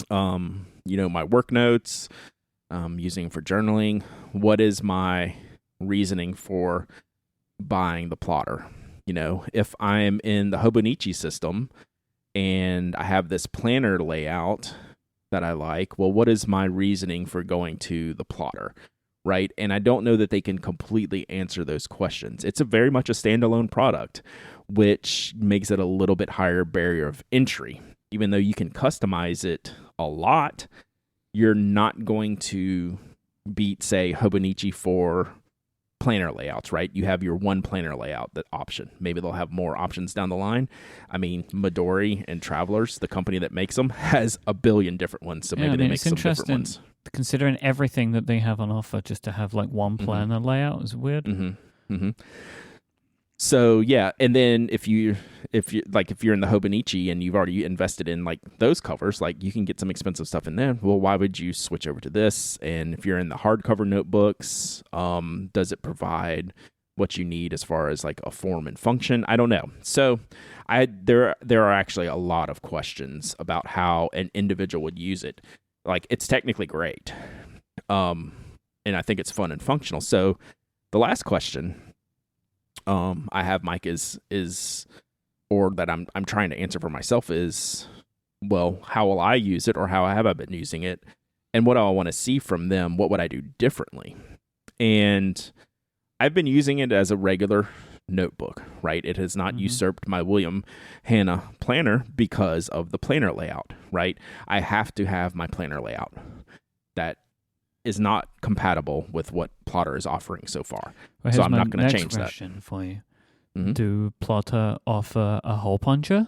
my work notes, using it for journaling. What is my reasoning for buying the plotter? If I'm in the Hobonichi system and I have this planner layout that I like, well, what is my reasoning for going to the plotter, right? And I don't know that they can completely answer those questions. It's very much a standalone product, which makes it a little bit higher barrier of entry. Even though you can customize it a lot, you're not going to beat, say, Hobonichi for planner layouts, right? You have your one planner layout, that option. Maybe they'll have more options down the line. I mean, Midori and Travelers, the company that makes them, has a billion different ones. So maybe they make some different ones. Considering everything that they have on offer, just to have like one planner layout is weird. So yeah, and then if you're in the Hobonichi and you've already invested in like those covers, like you can get some expensive stuff in there. Well, why would you switch over to this? And if you're in the hardcover notebooks, does it provide what you need as far as like a form and function? I don't know. So there are actually a lot of questions about how an individual would use it. Like it's technically great, and I think it's fun and functional. So the last question I have, Mike, is or that I'm trying to answer for myself is, well, how will I use it, or how have I been using it, and what do I want to see from them? What would I do differently? And I've been using it as a regular notebook, right? It has not usurped my William Hanna planner because of the planner layout, right? I have to have my planner layout. That is not compatible with what Plotter is offering so far. Well, so I'm not going to change that. Question for you. Do Plotter offer a hole puncher?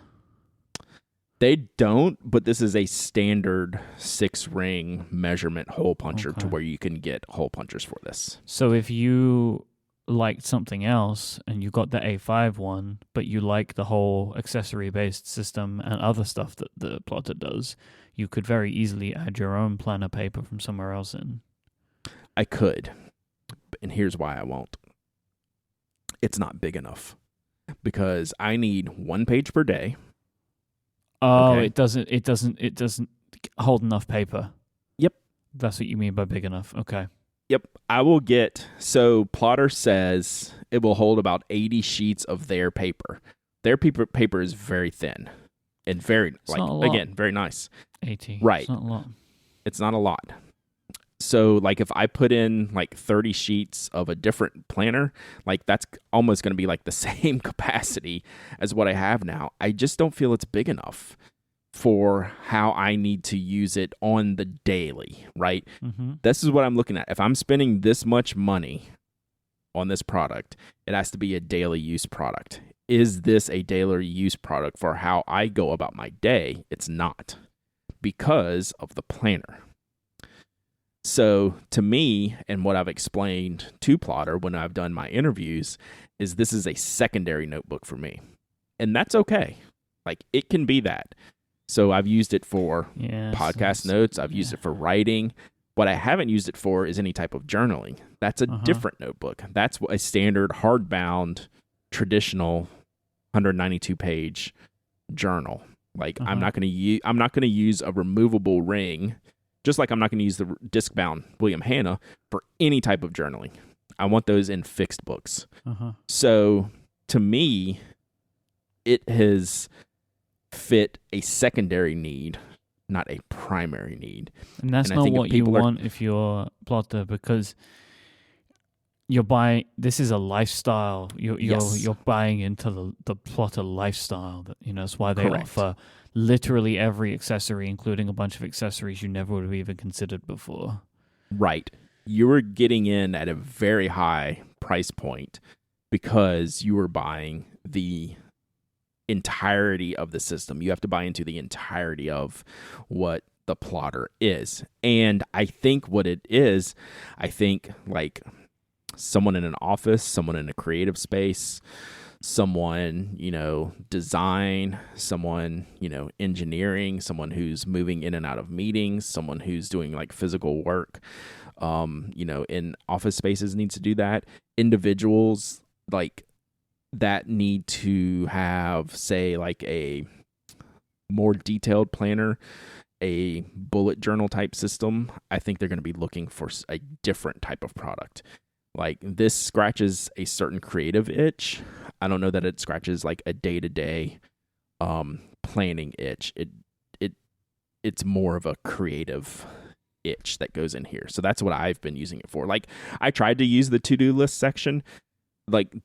They don't, but this is a standard 6-ring measurement hole puncher to where you can get hole punchers for this. So if you liked something else and you got the A5 one, but you like the whole accessory-based system and other stuff that the Plotter does, you could very easily add your own planner paper from somewhere else in. I could, and here's why I won't. It's not big enough because I need 1 page per day. Oh, okay. It doesn't hold enough paper. Yep. That's what you mean by big enough. Okay. Yep. I will get, so Plotter says it will hold about 80 sheets of their paper. Their paper is very thin and very, very nice. 80. Right. It's not a lot. It's not a lot. So, like, if I put in, like, 30 sheets of a different planner, like, that's almost going to be, like, the same capacity as what I have now. I just don't feel it's big enough for how I need to use it on the daily, right? This is what I'm looking at. If I'm spending this much money on this product, it has to be a daily use product. Is this a daily use product for how I go about my day? It's not, because of the planner. So to me, and what I've explained to Plotter when I've done my interviews, is this is a secondary notebook for me. And that's okay. Like, it can be that. So I've used it for podcast notes. I've used it for writing. What I haven't used it for is any type of journaling. That's a different notebook. That's a standard hardbound traditional 192 page journal. Like I'm not going to use a removable ring, just like I'm not going to use the disc bound William Hanna for any type of journaling. I want those in fixed books. So to me, it has fit a secondary need, not a primary need. And that's not what you want if you're a plotter, because you're buying. This is a lifestyle. You're buying into the plotter lifestyle. That's why they offer literally every accessory, including a bunch of accessories you never would have even considered before. Right. You were getting in at a very high price point because you were buying the entirety of the system. You have to buy into the entirety of what the plotter is. And I think what it is, like someone in an office, someone in a creative space, someone, design, someone, engineering, someone who's moving in and out of meetings, someone who's doing like physical work, in office spaces needs to do that. Individuals like that need to have, say, like a more detailed planner, a bullet journal type system. I think they're going to be looking for a different type of product. Like this scratches a certain creative itch. I don't know that it scratches like a day-to-day planning itch. It's more of a creative itch that goes in here. So that's what I've been using it for. Like I tried to use the to-do list section. Like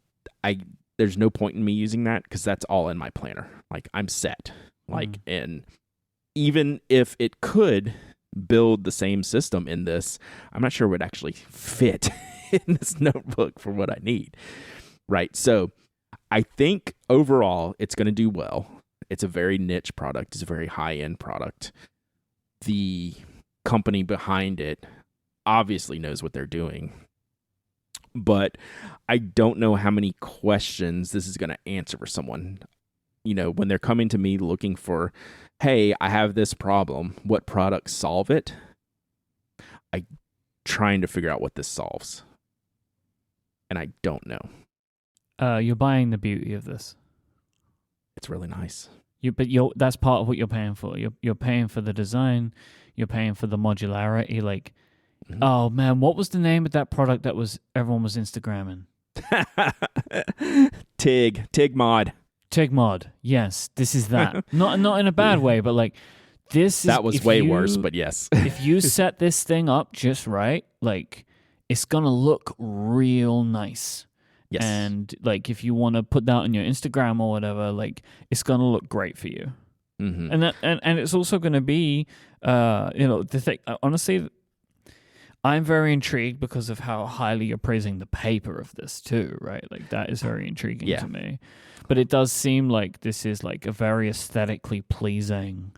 there's no point in me using that because that's all in my planner. Like I'm set. Like, and even if it could build the same system in this, I'm not sure it would actually fit in this notebook for what I need. Right. So I think overall it's going to do well. It's a very niche product. It's a very high-end product. The company behind it obviously knows what they're doing. But I don't know how many questions this is going to answer for someone. When they're coming to me looking for, hey, I have this problem. What products solve it? I'm trying to figure out what this solves. And I don't know. You're buying the beauty of this. It's really nice. That's part of what you're paying for. You're paying for the design. You're paying for the modularity. Like, oh man, what was the name of that product that everyone was Instagramming? Tig Mod. Tig Mod. Yes, this is that. Not in a bad way, but like this is. That was way worse, but yes. If you set this thing up just right, like it's gonna look real nice. Yes. And like if you want to put that on your Instagram or whatever, like it's gonna look great for you. And it's also gonna be, the thing. Honestly, I'm very intrigued because of how highly you're praising the paper of this too, right? Like that is very intriguing to me. But it does seem like this is like a very aesthetically pleasing,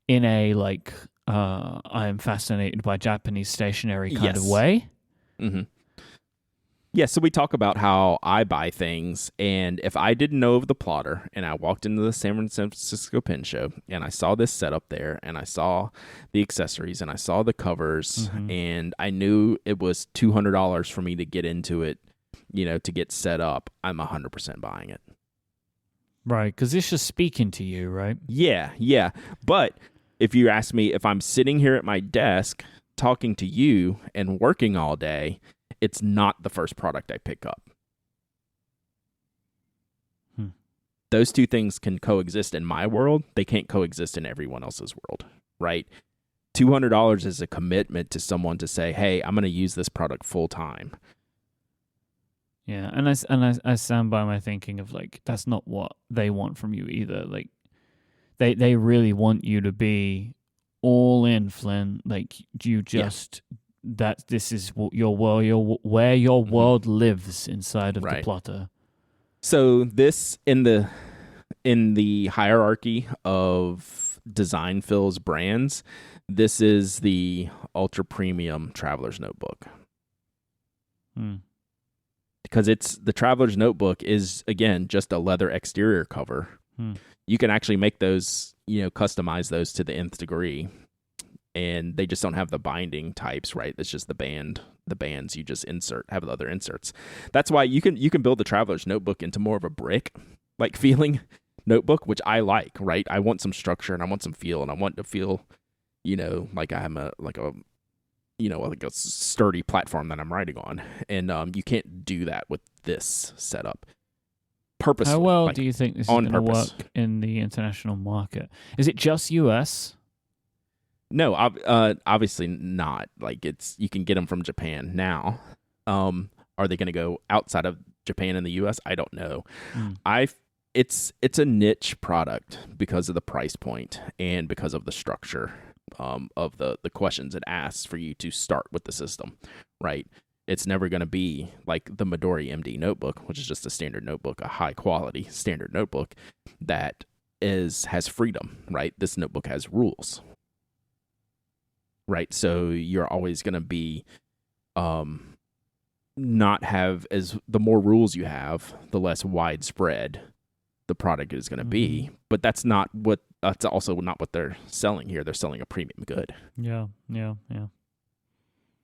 in a like I am fascinated by Japanese stationery kind of way. Yeah, so we talk about how I buy things, and if I didn't know of the plotter, and I walked into the San Francisco Pen Show, and I saw this setup there, and I saw the accessories, and I saw the covers, and I knew it was $200 for me to get into it, to get set up, I'm 100% buying it. Right, because it's just speaking to you, right? Yeah. But if you ask me if I'm sitting here at my desk talking to you and working all day, it's not the first product I pick up. Those two things can coexist in my world. They can't coexist in everyone else's world, right? $200 is a commitment to someone to say, hey, I'm going to use this product full time. Yeah, and I stand by my thinking of like that's not what they want from you either. Like they really want you to be all in, Flynn. Like you just that this is your world, where your world lives inside of the plotter. So this in the hierarchy of Design Phil's brands, this is the ultra premium Traveler's Notebook. Because the Traveler's Notebook is, again, just a leather exterior cover. You can actually make those, customize those to the nth degree. and they just don't have the binding types, right? It's just the bands you just have the other inserts. That's why you can build the Traveler's Notebook into more of a brick like feeling notebook, which I like, right? I want some structure and I want some feel, and I want to feel, like I'm a sturdy platform that I'm writing on. And you can't do that with this setup. Purposely. How well do you think this is going to work in the international market? Is it just US? No, obviously not. Like you can get them from Japan now. Are they going to go outside of Japan and the US? I don't know. It's a niche product because of the price point and because of the structure of the questions it asks for you to start with the system, right? It's never going to be like the Midori MD notebook, which is just a standard notebook, a high quality standard notebook that has freedom, right? This notebook has rules, right? So you're always going to be not have the more rules you have, the less widespread the product is going to be. But that's also not what they're selling here. They're selling a premium good. Yeah.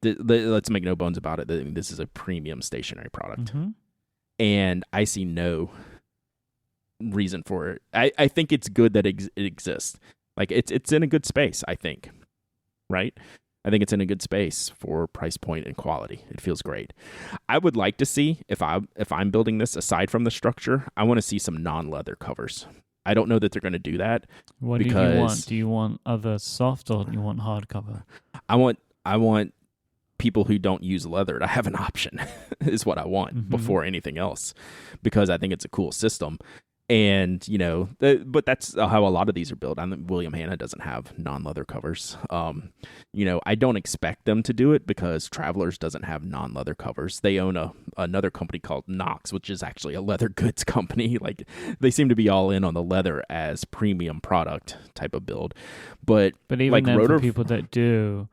Let's make no bones about it. This is a premium stationery product. And I see no reason for it. I think it's good that it exists. Like it's in a good space, I think. Right? I think it's in a good space for price point and quality. It feels great. I would like to see, if I'm building this, aside from the structure, I want to see some non-leather covers. I don't know that they're going to do that. What do you want? Do you want other soft or do you want hardcover? I want people who don't use leather to have an option is what I want before anything else, because I think it's a cool system. And, but that's how a lot of these are built. William Hanna doesn't have non-leather covers. I don't expect them to do it because Travelers doesn't have non-leather covers. They own another company called Knox, which is actually a leather goods company. Like, they seem to be all in on the leather as premium product type of build. But even like then, for people that do,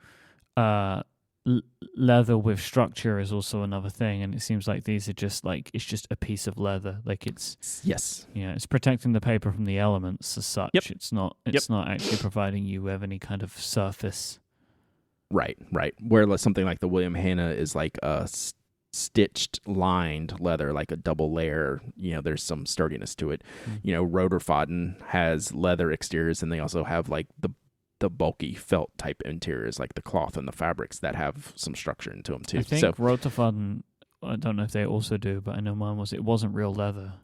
leather with structure is also another thing, and it seems like these are just like it's just a piece of leather. Like it's it's protecting the paper from the elements as such. It's not actually providing you with any kind of surface. Right. Where something like the William Hanna is like a stitched lined leather, like a double layer. There's some sturdiness to it. Rotorfaden has leather exteriors, and they also have like the bulky felt type interiors, like the cloth and the fabrics that have some structure into them too. I think Rotorfaden, I don't know if they also do, but I know mine wasn't real leather.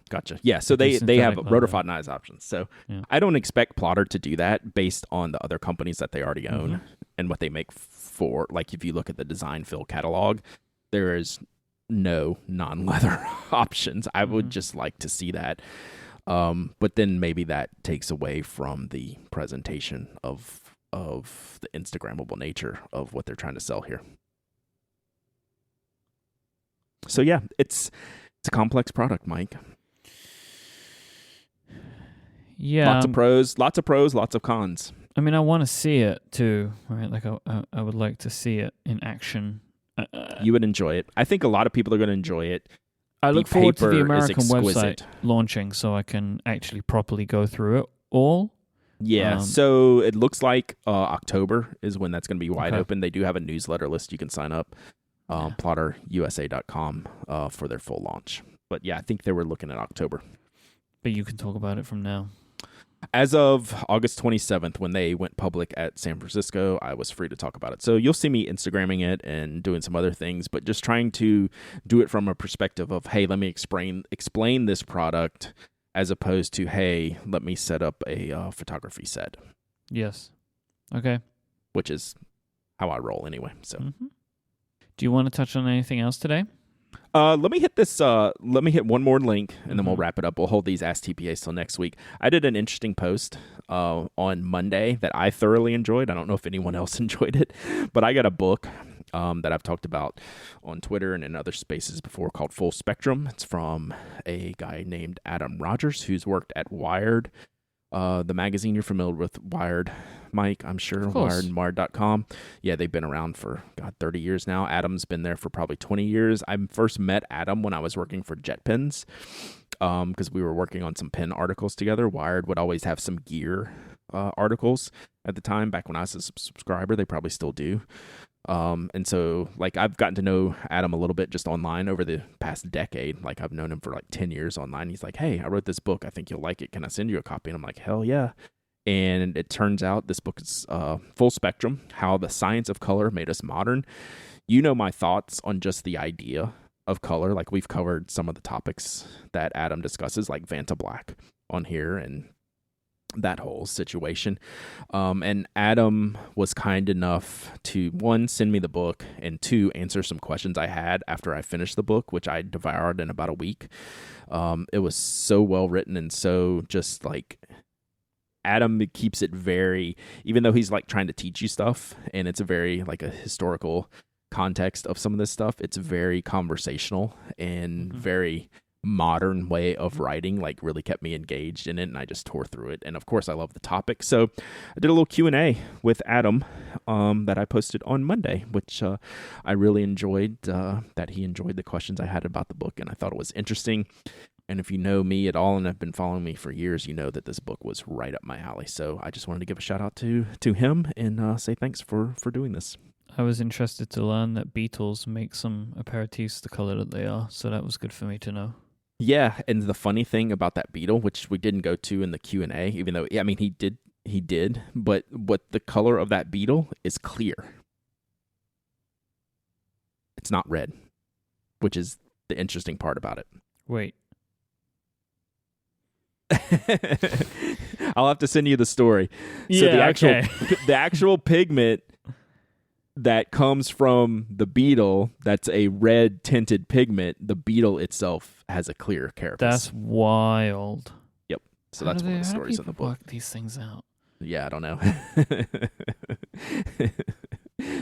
Gotcha. Yeah, so they have Rotorfaden has options. So I don't expect Plotter to do that based on the other companies that they already own and what they make for. Like if you look at the Design Fill catalog, there is no non-leather options. I would just like to see that. But then maybe that takes away from the presentation of the Instagrammable nature of what they're trying to sell here. So yeah, it's a complex product, Mike. Yeah, lots of pros, lots of cons. I mean, I want to see it too, right? Like I would like to see it in action. You would enjoy it. I think a lot of people are going to enjoy it. I look forward to the American website launching so I can actually properly go through it all. Yeah, so it looks like October is when that's going to be wide open. They do have a newsletter list you can sign up, plotterusa.com for their full launch. But yeah, I think they were looking at October. But you can talk about it from now. As of August 27th, when they went public at San Francisco, I was free to talk about it. So you'll see me Instagramming it and doing some other things, but just trying to do it from a perspective of, hey, let me explain this product, as opposed to, hey, let me set up a photography set. Yes. Okay. Which is how I roll anyway. So, do you want to touch on anything else today? Let me hit this. Let me hit one more link, and then we'll wrap it up. We'll hold these Ask TPAs till next week. I did an interesting post on Monday that I thoroughly enjoyed. I don't know if anyone else enjoyed it, but I got a book that I've talked about on Twitter and in other spaces before called Full Spectrum. It's from a guy named Adam Rogers, who's worked at Wired, the magazine. You're familiar with Wired, Mike, I'm sure. Wired and Wired.com. Yeah, they've been around for 30 years now. Adam's been there for probably 20 years. I first met Adam when I was working for JetPens, because we were working on some pen articles together. Wired would always have some gear articles at the time. Back when I was a subscriber, they probably still do. And so like I've gotten to know Adam a little bit just online over the past decade. Like I've known him for like 10 years online. He's like, hey, I wrote this book. I think you'll like it. Can I send you a copy? And I'm like, hell yeah. And it turns out this book is Full Spectrum, How the Science of Color Made Us Modern. You know my thoughts on just the idea of color. Like we've covered some of the topics that Adam discusses, like Vanta Black on here and that whole situation. And Adam was kind enough to, one, send me the book, and two, answer some questions I had after I finished the book, which I devoured in about a week. It was so well written and so just like... Adam keeps it very, even though he's like trying to teach you stuff and it's a very like a historical context of some of this stuff, it's very conversational and very modern way of writing, like really kept me engaged in it, and I just tore through it. And of course I love the topic, so I did a little Q&A with Adam that I posted on Monday, which I really enjoyed, that he enjoyed the questions I had about the book, and I thought it was interesting. And if you know me at all and have been following me for years, you know that this book was right up my alley. So I just wanted to give a shout out to him and say thanks for doing this. I was interested to learn that beetles make some aperitifs the color that they are, so that was good for me to know. Yeah, and the funny thing about that beetle, which we didn't go to in the Q&A, even though, I mean, he did, but what the color of that beetle is clear. It's not red, which is the interesting part about it. Wait. I'll have to send you the story. So the actual pigment that comes from the beetle, that's a red tinted pigment, the beetle itself has a clear carapace. That's wild. Yep. So that's one of the stories in the book. Work these things out. Yeah, I don't know.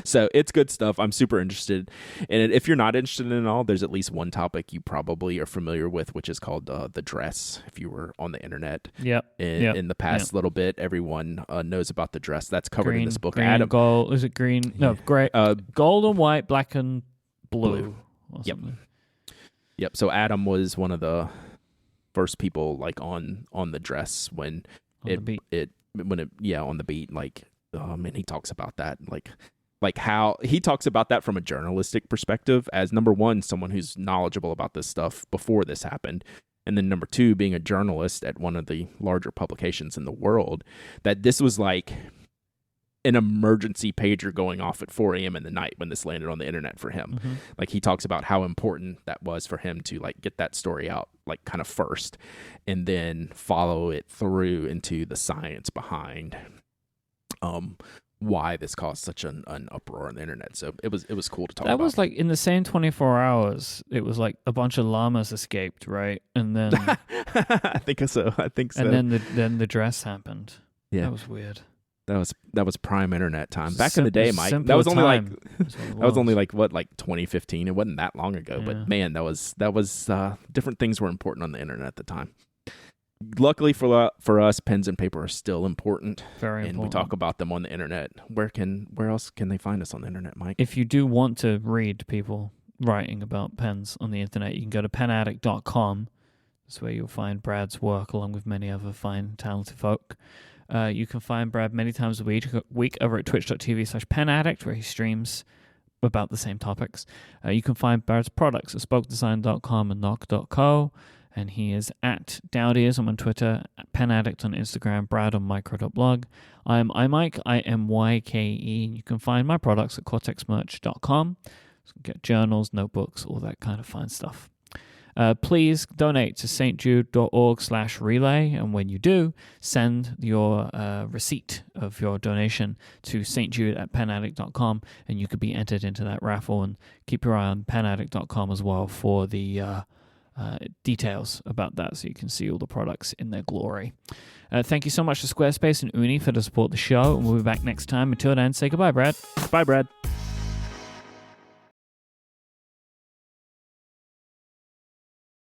So it's good stuff. I'm super interested in it. If you're not interested in it all, there's at least one topic you probably are familiar with, which is called the dress. If you were on the internet in the past little bit, everyone knows about the dress. That's covered in this book. Green, Adam, gold. Is it green? No, gray. Gold and white, black and blue. Yep. So Adam was one of the first people like on the dress when on the beat, like, and he talks about that, like how he talks about that from a journalistic perspective as, number one, someone who's knowledgeable about this stuff before this happened, and then number two, being a journalist at one of the larger publications in the world, that this was like an emergency pager going off at 4 a.m. in the night when this landed on the internet for him. Mm-hmm. Like he talks about how important that was for him to like get that story out like kind of first and then follow it through into the science behind why this caused such an uproar on the internet. So it was cool to talk about. That was like in the same 24 hours, it was like a bunch of llamas escaped, right? And then I think so. And then the dress happened. Yeah. That was weird. That was prime internet time. Back in the day, Mike. That was only like 2015. It wasn't that long ago, but man, that was different things were important on the internet at the time. Luckily for us, pens and paper are still important. Very important. And we talk about them on the internet. Where else can they find us on the internet, Mike? If you do want to read people writing about pens on the internet, you can go to penaddict.com. That's where you'll find Brad's work along with many other fine, talented folk. You can find Brad many times a week over at twitch.tv/penaddict, where he streams about the same topics. You can find Brad's products at spokedesign.com and knock.co. And he is at Dowdyism on Twitter, at Penaddict on Instagram, Brad on micro.blog. I'm iMike, IMYKE. You can find my products at cortexmerch.com. So you can get journals, notebooks, all that kind of fine stuff. Please donate to stjude.org/relay. And when you do, send your receipt of your donation to stjude@penaddict.com. And you could be entered into that raffle. And keep your eye on penaddict.com as well for the details about that, so you can see all the products in their glory. Thank you so much to Squarespace and Uni for the support of the show, and we'll be back next time. Until then, say goodbye, Brad. Bye, Brad.